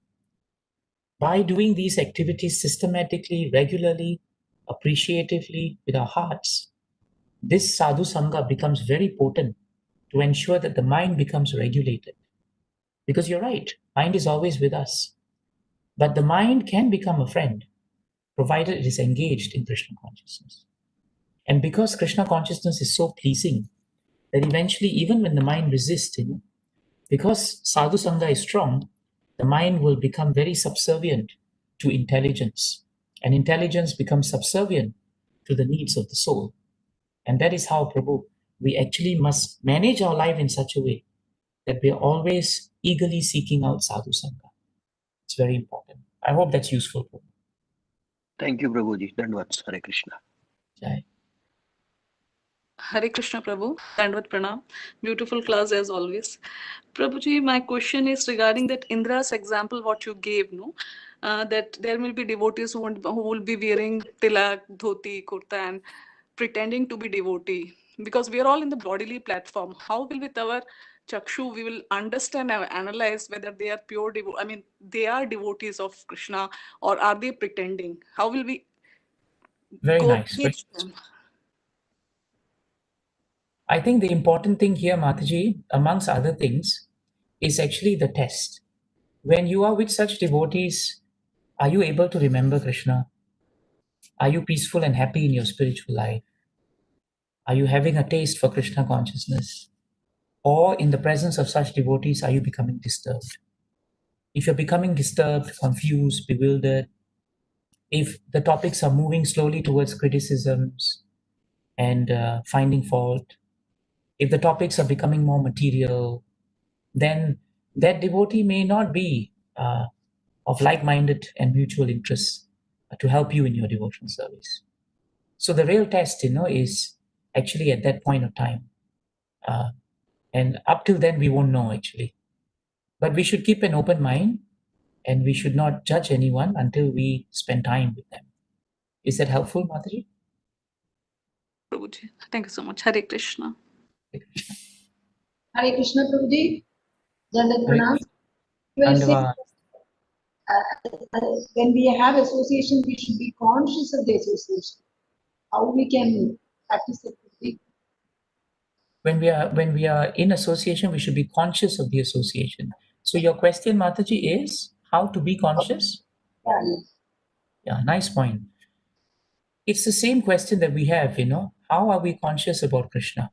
By doing these activities systematically, regularly, appreciatively, with our hearts, this sadhu sangha becomes very potent to ensure that the mind becomes regulated. Because you're right, mind is always with us. But the mind can become a friend, provided it is engaged in Krishna consciousness. And because Krishna consciousness is so pleasing, that eventually, even when the mind resists, because sadhu sangha is strong, the mind will become very subservient to intelligence. And intelligence becomes subservient to the needs of the soul. And that is how, Prabhu, we actually must manage our life in such a way that we are always eagerly seeking out sadhu sangha. It's very important. I hope that's useful, Prabhu. Thank you, Prabhuji. Dandavats. Hare Krishna. Jai. Hare Krishna Prabhu, Dandvat Pranam. Beautiful class as always. Prabhuji, my question is regarding that Indra's example, what you gave, no? That there will be devotees who will be wearing tilak, dhoti, kurta and pretending to be devotee. Because we are all in the bodily platform. How will with our chakshu we will understand and analyze whether they are pure they are devotees of Krishna or are they pretending? How will we Very nice. gauge them? I think the important thing here, Mataji, amongst other things, is actually the test. When you are with such devotees, are you able to remember Krishna? Are you peaceful and happy in your spiritual life? Are you having a taste for Krishna consciousness? Or in the presence of such devotees, are you becoming disturbed? If you're becoming disturbed, confused, bewildered, if the topics are moving slowly towards criticisms and finding fault, if the topics are becoming more material, then that devotee may not be of like-minded and mutual interests to help you in your devotional service. So the real test, is actually at that point of time. And up till then, we won't know actually. But we should keep an open mind and we should not judge anyone until we spend time with them. Is that helpful, Mataji? Prabhuji, thank you so much. Hare Krishna. Hare Krishna. Hare Krishna Prabhuji. Dandavat Hare Pranam. Krishna. You are saying, Dandavad. when we have association, we should be conscious of the association. How we can practice it? When we are in association, we should be conscious of the association. So your question, Mataji, is how to be conscious? Yeah, nice point. It's the same question that we have, how are we conscious about Krishna?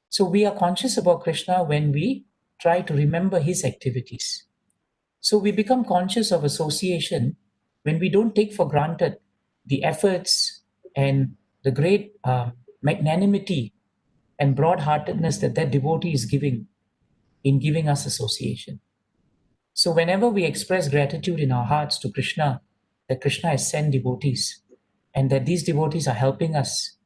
So we are conscious about Krishna when we try to remember his activities. So we become conscious of association when we don't take for granted the efforts and the great magnanimity and broad-heartedness that devotee is giving in giving us association. So whenever we express gratitude in our hearts to Krishna, that Krishna has sent devotees and that these devotees are helping us,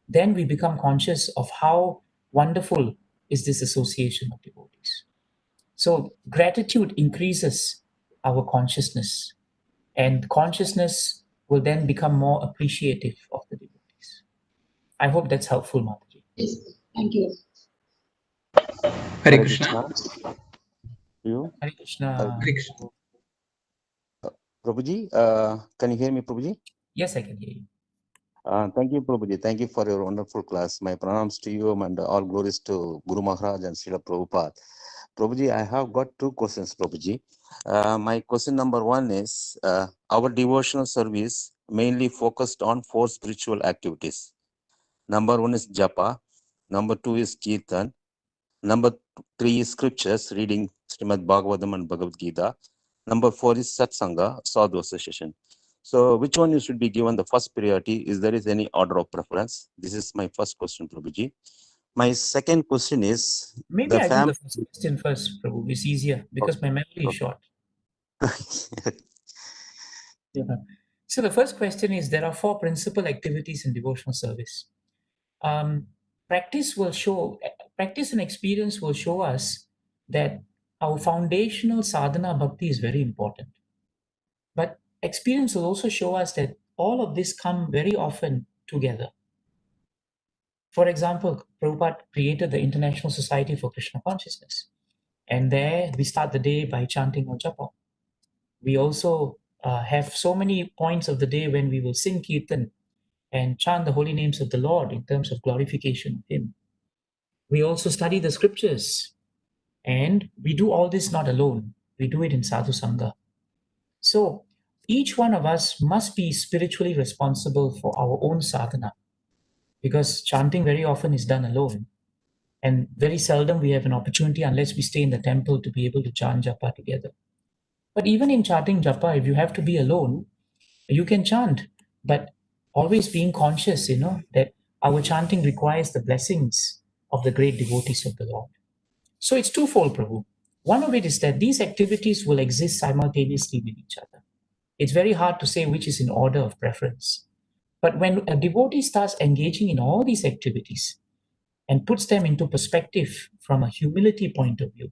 then we become conscious of how wonderful is this association of devotees. So gratitude increases our consciousness, and consciousness will then become more appreciative of the devotees. I hope that's helpful, Mataji. Yes, thank you. Hare Krishna. You? Hare Krishna. Hare Krishna. Prabhuji, can you hear me, Prabhuji? Yes, I can hear you. Thank you, Prabhuji. Thank you for your wonderful class. My pranams to you and all glories to Guru Maharaj and Srila Prabhupada. Prabhuji, I have got two questions, Prabhuji. My question number one is, our devotional service mainly focused on 4 spiritual activities. Number 1 is japa. Number 2 is kirtan. Number 3 is scriptures, reading Srimad Bhagavatam and Bhagavad Gita. Number 4 is satsanga, sadhu association. So which one you should be given the first priority? Is there is any order of preference? This is my first question, Prabhuji. My second question is, maybe I do the first question first, Prabhu. It's easier because my memory is short. Yeah. So the first question is, there are 4 principal activities in devotional service. Um, practice and experience will show us that our foundational sadhana bhakti is very important. But experience will also show us that all of this come very often together. For example, Prabhupada created the International Society for Krishna Consciousness. And there we start the day by chanting or japa. We also have so many points of the day when we will sing kirtan and chant the holy names of the Lord in terms of glorification of Him. We also study the scriptures, and we do all this not alone. We do it in sadhu sangha. So each one of us must be spiritually responsible for our own sadhana, because chanting very often is done alone. And very seldom we have an opportunity, unless we stay in the temple, to be able to chant japa together. But even in chanting japa, if you have to be alone, you can chant, but always being conscious, that our chanting requires the blessings of the great devotees of the Lord. So it's twofold, Prabhu. One of it is that these activities will exist simultaneously with each other. It's very hard to say which is in order of preference. But when a devotee starts engaging in all these activities and puts them into perspective from a humility point of view,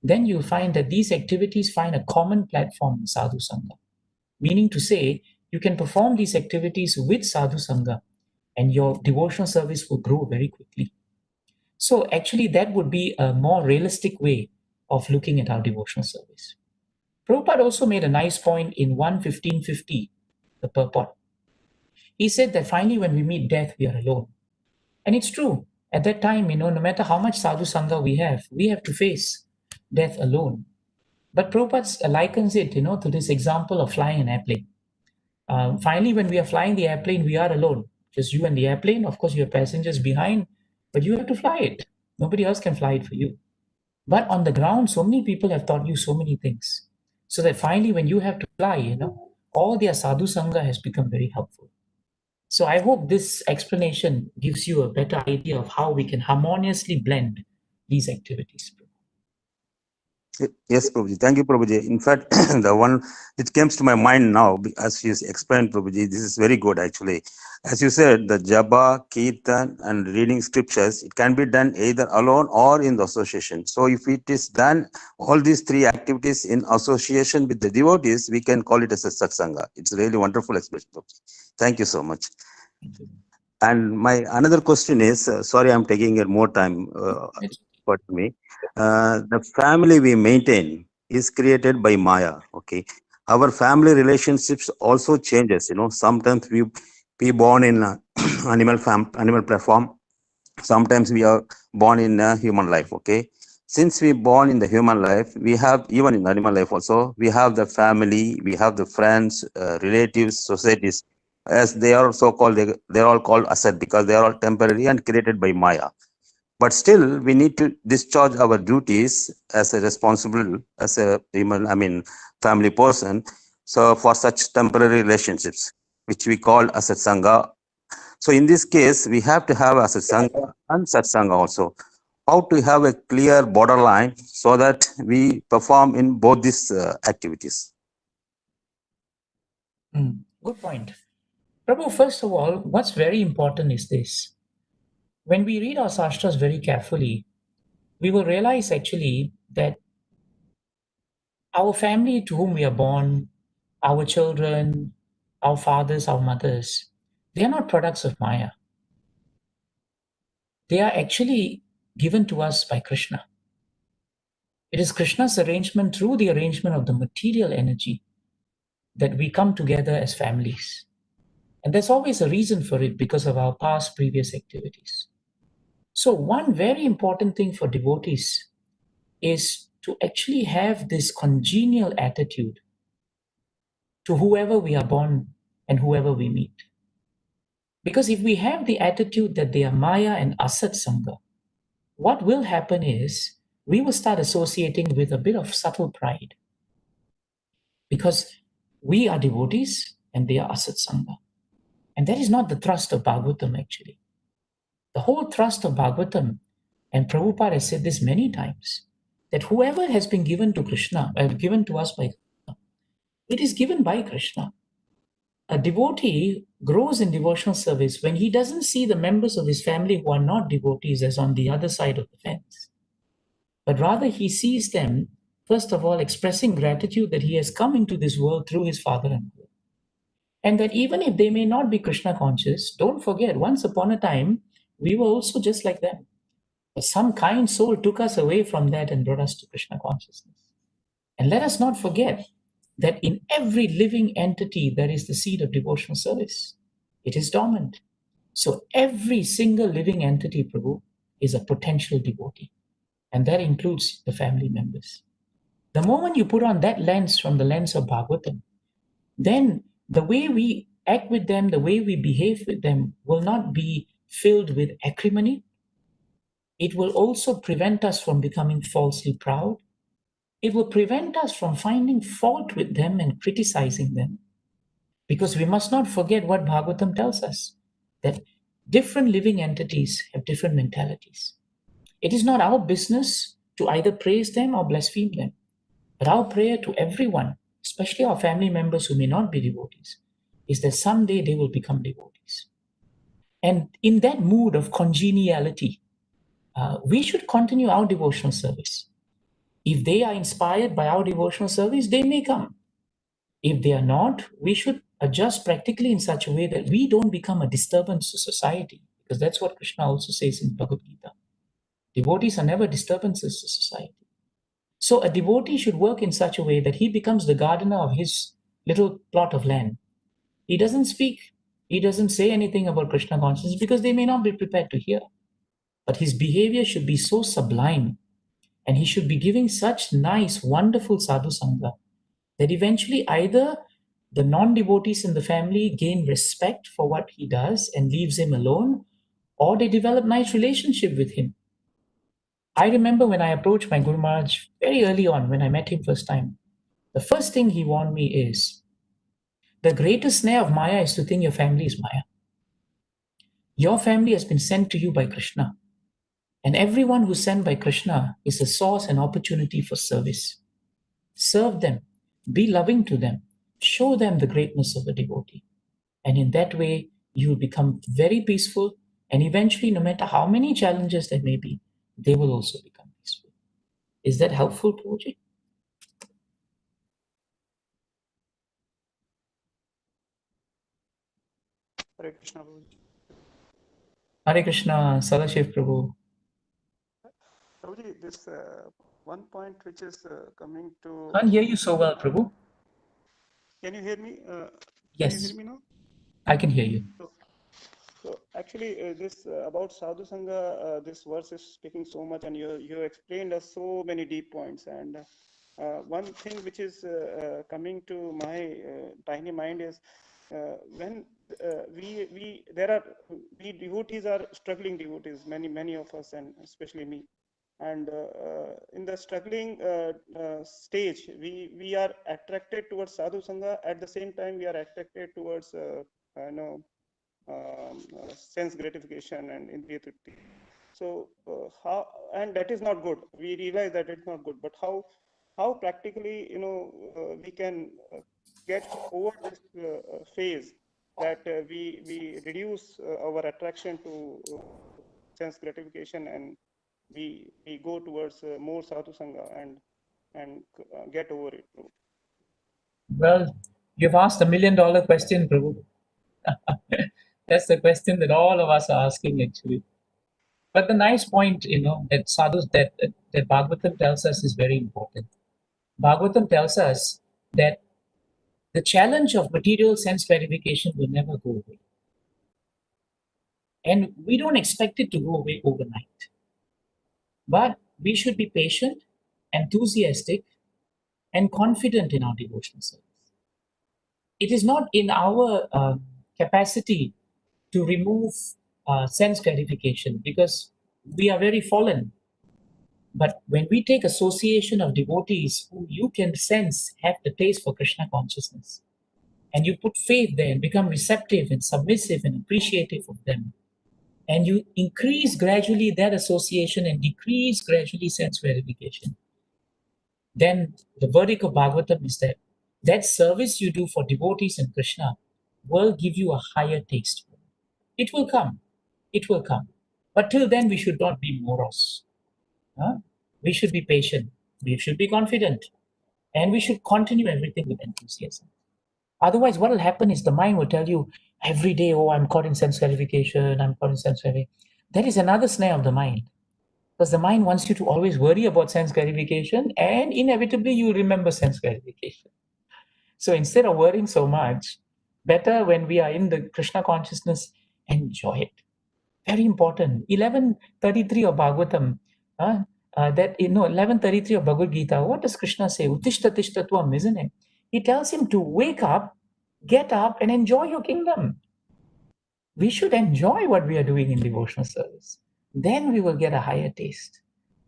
then you'll find that these activities find a common platform in sadhu sangha. Meaning to say, you can perform these activities with sadhu sangha and your devotional service will grow very quickly. So actually that would be a more realistic way of looking at our devotional service. Prabhupada also made a nice point in 1:15:50, the purport. He said that finally when we meet death, we are alone. And it's true. At that time, no matter how much sadhu sangha we have to face death alone. But Prabhupada likens it, to this example of flying an airplane. Finally, when we are flying the airplane, we are alone. Just you and the airplane. Of course, you have passengers behind, but you have to fly it. Nobody else can fly it for you. But on the ground, so many people have taught you so many things. So that finally, when you have to fly, all their sadhu sangha has become very helpful. So I hope this explanation gives you a better idea of how we can harmoniously blend these activities. Yes, Prabhuji. Thank you, Prabhuji. In fact, the one which comes to my mind now, as you explained, Prabhuji, this is very good actually. As you said, the japa, kirtan, and reading scriptures, it can be done either alone or in the association. So if it is done, all these 3 activities in association with the devotees, we can call it as a satsanga. It's a really wonderful expression, Prabhuji. Thank you so much. And my another question is, sorry, I'm taking more time for me. The family we maintain is created by Maya. Okay, our family relationships also changes. Sometimes we born in animal platform. Sometimes we are born in a human life. Okay, since we born in the human life, we have, even in animal life also, we have the family, we have the friends, relatives, societies. As they are so called, they're all called asset because they are all temporary and created by Maya. But still, we need to discharge our duties as a responsible, as a human, family person. So for such temporary relationships, which we call as a sangha. So in this case, we have to have as a sangha and satsanga also. How to have a clear borderline so that we perform in both these activities. Good point. Prabhu, first of all, what's very important is this. When we read our sastras very carefully, we will realize actually that our family to whom we are born, our children, our fathers, our mothers, they are not products of Maya. They are actually given to us by Krishna. It is Krishna's arrangement through the arrangement of the material energy that we come together as families. And there's always a reason for it because of our past previous activities. So one very important thing for devotees is to actually have this congenial attitude to whoever we are born and whoever we meet. Because if we have the attitude that they are Maya and Asat Sangha, what will happen is we will start associating with a bit of subtle pride. Because we are devotees and they are Asat Sangha. And that is not the thrust of Bhagavatam actually. The whole thrust of Bhagavatam, and Prabhupada has said this many times, that whoever has been given to Krishna, given to us by Krishna, it is given by Krishna. a devotee grows in devotional service when he doesn't see the members of his family who are not devotees as on the other side of the fence, but rather he sees them, first of all, expressing gratitude that he has come into this world through his father and mother. And that even if they may not be Krishna conscious, don't forget, once upon a time, we were also just like them. But some kind soul took us away from that and brought us to Krishna consciousness. And let us not forget that in every living entity, there is the seed of devotional service. It is dormant. So every single living entity, Prabhu, is a potential devotee. And that includes the family members. The moment you put on that lens from the lens of Bhagavatam, then the way we act with them, the way we behave with them will not be filled with acrimony. It will also prevent us from becoming falsely proud. It will prevent us from finding fault with them and criticizing them. Because we must not forget what Bhagavatam tells us, that different living entities have different mentalities. It is not our business to either praise them or blaspheme them. But our prayer to everyone, especially our family members who may not be devotees, is that someday they will become devotees. And in that mood of congeniality, we should continue our devotional service. If they are inspired by our devotional service, they may come. If they are not, we should adjust practically in such a way that we don't become a disturbance to society, because that's what Krishna also says in Bhagavad Gita. Devotees are never disturbances to society. So a devotee should work in such a way that he becomes the gardener of his little plot of land. He doesn't speak, he doesn't say anything about Krishna consciousness because they may not be prepared to hear. But his behavior should be so sublime, and he should be giving such nice, wonderful sadhu sangha that eventually either the non-devotees in the family gain respect for what he does and leaves him alone, or they develop nice relationship with him. I remember when I approached my Guru Maharaj very early on, when I met him first time, the first thing he warned me is, the greatest snare of Maya is to think your family is Maya. Your family has been sent to you by Krishna. And everyone who's sent by Krishna is a source and opportunity for service. Serve them, be loving to them, show them the greatness of the devotee. And in that way, you will become very peaceful. And eventually, no matter how many challenges there may be, they will also become peaceful. Is that helpful, Prabhuji? Hare Krishna, Prabhuji. Hare Krishna, Sadashiv Prabhu. Prabhuji, this one point which is coming to... Can't hear you so well, Prabhu. Can you hear me? Yes. Can you hear me now? I can hear you. So actually, this about Sadhu Sangha, this verse is speaking so much, and you explained us so many deep points. And one thing which is coming to my tiny mind is when we devotees are struggling devotees, many of us, and especially me. And in the struggling stage, we are attracted towards Sadhu Sangha. At the same time, we are attracted towards sense gratification and indriya tripti. So how, and that is not good. We realize that it's not good. But how practically we can get over this phase that we reduce our attraction to sense gratification, and we go towards more sadhu sangha and get over it. Well, you've asked $1 million question, Prabhu. That's the question that all of us are asking, actually. But the nice point, that sadhus, that Bhagavatam tells us is very important. Bhagavatam tells us that the challenge of material sense gratification will never go away. And we don't expect it to go away overnight. But we should be patient, enthusiastic, and confident in our devotional service. It is not in our capacity to remove sense gratification because we are very fallen. But when we take association of devotees who you can sense have the taste for Krishna consciousness, and you put faith there and become receptive and submissive and appreciative of them, and you increase gradually that association and decrease gradually sense gratification, then the verdict of Bhagavatam is that service you do for devotees and Krishna will give you a higher taste. It will come. It will come. But till then, we should not be morose. We should be patient. We should be confident. And we should continue everything with enthusiasm. Otherwise, what will happen is the mind will tell you every day, oh, I'm caught in sense gratification, I'm caught in sense gratification. That is another snare of the mind. Because the mind wants you to always worry about sense gratification, and inevitably you remember sense gratification. So instead of worrying so much, better when we are in the Krishna consciousness, enjoy it. Very important. 1133 of Bhagavatam, that 1133 of Bhagavad Gita, what does Krishna say? Uttishta tishtatvam, isn't it? He tells him to wake up, get up, and enjoy your kingdom. We should enjoy what we are doing in devotional service. Then we will get a higher taste.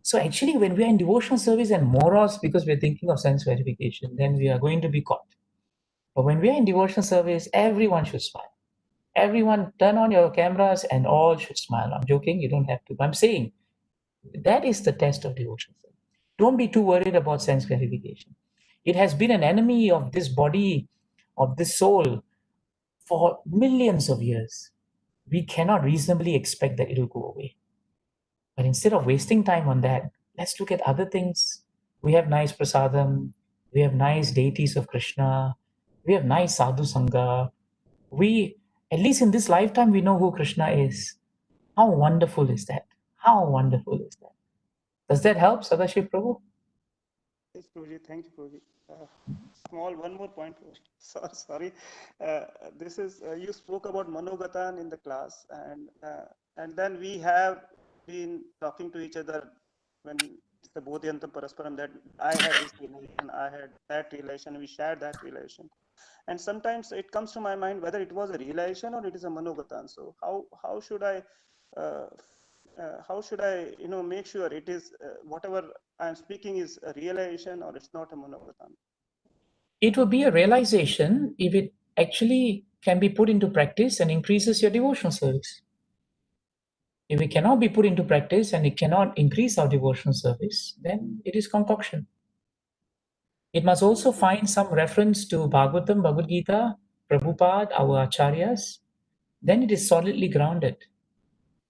So actually, when we are in devotional service and morose because we're thinking of sense gratification, then we are going to be caught. But when we are in devotional service, everyone should smile. Everyone turn on your cameras and all should smile. I'm joking, you don't have to. I'm saying that is the test of devotional service. Don't be too worried about sense gratification. It has been an enemy of this body, of this soul, for millions of years. We cannot reasonably expect that it will go away. But instead of wasting time on that, let's look at other things. We have nice prasadam, we have nice deities of Krishna, we have nice sadhu sangha. We, at least in this lifetime, we know who Krishna is. How wonderful is that? How wonderful is that? Does that help, Sadashiv Prabhu? Yes, Prabhuji. Thank you, Prabhuji. One more point. Sorry. This is you spoke about Manogatan in the class, and then we have been talking to each other when it's the Bodhyantam Parasparam, that I had this relation, I had that relation, we shared that relation. And sometimes it comes to my mind whether it was a realization or it is a Manogatan. So how should I make sure it is whatever I'm speaking is a realization or it's not a Manogatan? It will be a realization if it actually can be put into practice and increases your devotional service. If it cannot be put into practice and it cannot increase our devotional service, then it is concoction. It must also find some reference to Bhagavatam, Bhagavad Gita, Prabhupada, our acharyas. Then it is solidly grounded.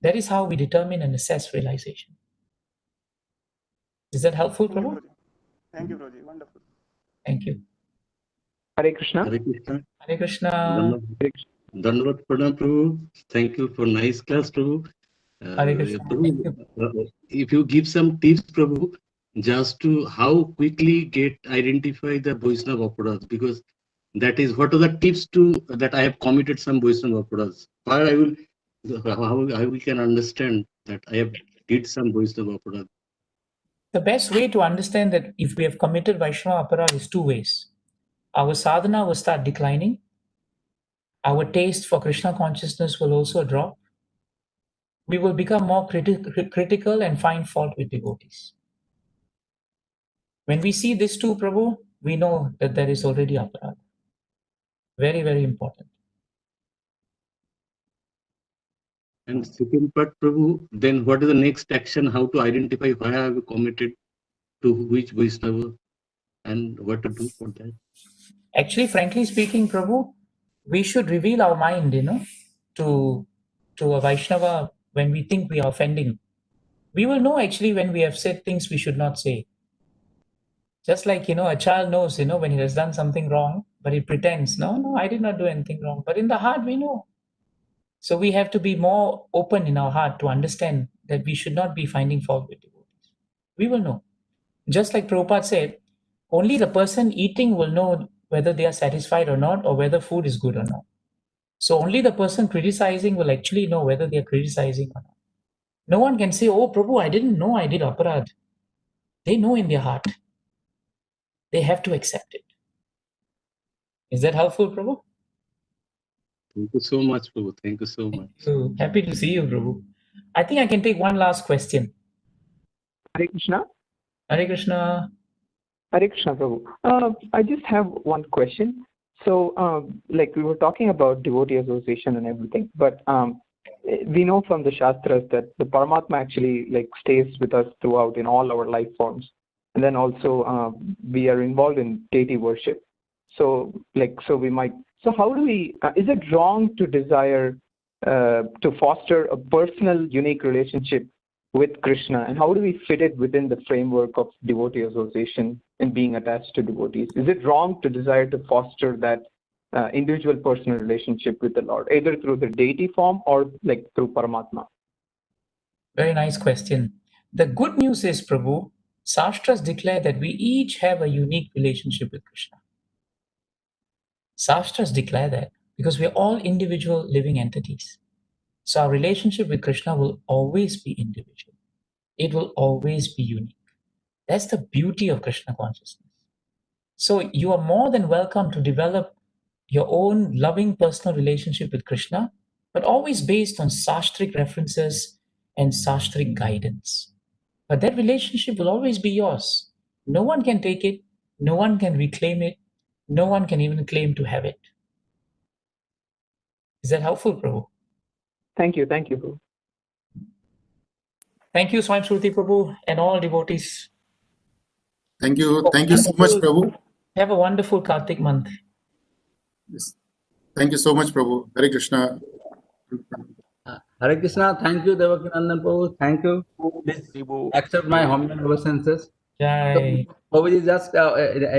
That is how we determine and assess realization. Is that helpful, Prabhu? Thank you, Prabhuji. Wonderful. Thank you. Hare Krishna. Hare Krishna. Hare Krishna. Dandavat Pranam, Prabhu. Thank you for nice class, Prabhu. Hare Krishna. Prabhu, if you give some tips, Prabhu, just to how quickly identify the Vaishnava Apurads, because that is what are the tips to that I have committed some Vaishnava Apurads. How we can understand that I have did some Vaishnava Apurads. The best way to understand that if we have committed Vaishnava Aparad is two ways. Our sadhana will start declining. Our taste for Krishna consciousness will also drop. We will become more critical and find fault with devotees. When we see this too, Prabhu, we know that there is already aparad. Very, very important. And second part, Prabhu, then what is the next action? How to identify why I have committed to which Vaishnava and what to do for that? Actually, frankly speaking, Prabhu, we should reveal our mind, to a Vaishnava when we think we are offending. We will know actually when we have said things we should not say. Just like, a child knows, when he has done something wrong, but he pretends, no, I did not do anything wrong. But in the heart, we know. So we have to be more open in our heart to understand that we should not be finding fault with devotees. We will know. Just like Prabhupada said, only the person eating will know whether they are satisfied or not, or whether food is good or not. So only the person criticizing will actually know whether they are criticizing or not. No one can say, oh, Prabhu, I didn't know I did aparad. They know in their heart. They have to accept it. Is that helpful, Prabhu? Thank you so much, Prabhu. Thank you so much. So happy to see you, Prabhu. I think I can take one last question. Hare Krishna. Hare Krishna. Hare Krishna, Prabhu. I just have one question. So, like we were talking about devotee association and everything, but we know from the Shastras that the Paramatma actually stays with us throughout in all our life forms. And then also we are involved in deity worship. So we might So how do we, is it wrong to desire to foster a personal, unique relationship with Krishna? And how do we fit it within the framework of devotee association and being attached to devotees? Is it wrong to desire to foster that individual personal relationship with the Lord, either through the deity form or like through Paramatma? Very nice question. The good news is, Prabhu, Shastras declare that we each have a unique relationship with Krishna. Shastras declare that because we are all individual living entities. So our relationship with Krishna will always be individual. It will always be unique. That's the beauty of Krishna consciousness. So you are more than welcome to develop your own loving personal relationship with Krishna, but always based on Shastric references and Shastric guidance. But that relationship will always be yours. No one can take it. No one can reclaim it. No one can even claim to have it. Is that helpful, Prabhu? Thank you, Prabhu. Thank you, Swami Shruti Prabhu, and all devotees. Thank you so much, Prabhu. Have a wonderful Kartik month. Yes. Thank you so much, Prabhu. Hare Krishna. Hare Krishna. Thank you, Devakinandan Prabhu. Thank you. Please accept my humble obeisances. Jai. So, Prabhuji, just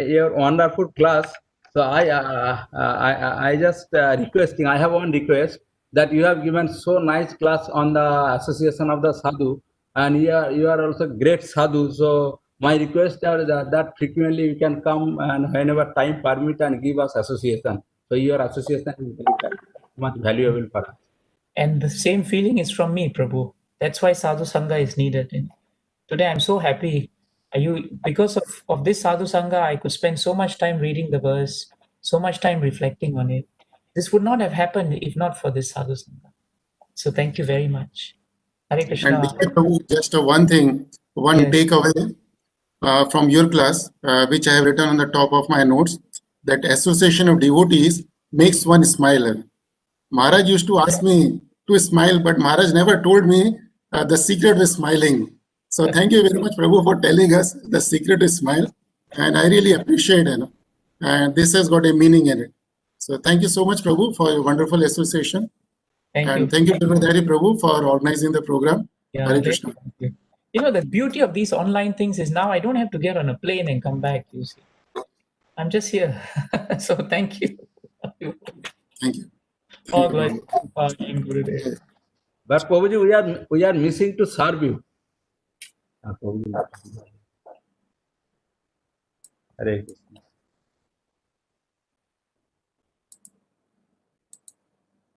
your wonderful class. So I just requesting. I have one request that you have given so nice class on the association of the sadhu, and you are also great sadhu. So my request is that frequently you can come and whenever time permit and give us association. So your association is very much valuable for us. And the same feeling is from me, Prabhu. That's why Sadhu Sangha is needed. And today I'm so happy. Because of this Sadhu Sangha, I could spend so much time reading the verse, so much time reflecting on it. This would not have happened if not for this Sadhu Sangha. So thank you very much. Hare Krishna. And Prabhu, just one thing, one takeaway from your class, which I have written on the top of my notes, that association of devotees makes one smiler. Maharaj used to ask me to smile, but Maharaj never told me the secret is smiling. So thank you very much, Prabhu, for telling us the secret is smile. And I really appreciate it. And this has got a meaning in it. So thank you so much, Prabhu, for your wonderful association. Thank and you. Thank you, Devakinandan Prabhu, for organizing the program. Yeah, Hare Krishna. thank you. You know, the beauty of these online things is now I don't have to get on a plane and come back, you see. I'm just here. So thank you. Thank you. All bless you, Gurudev. But Prabhuji, we are missing to serve you. Hare Krishna.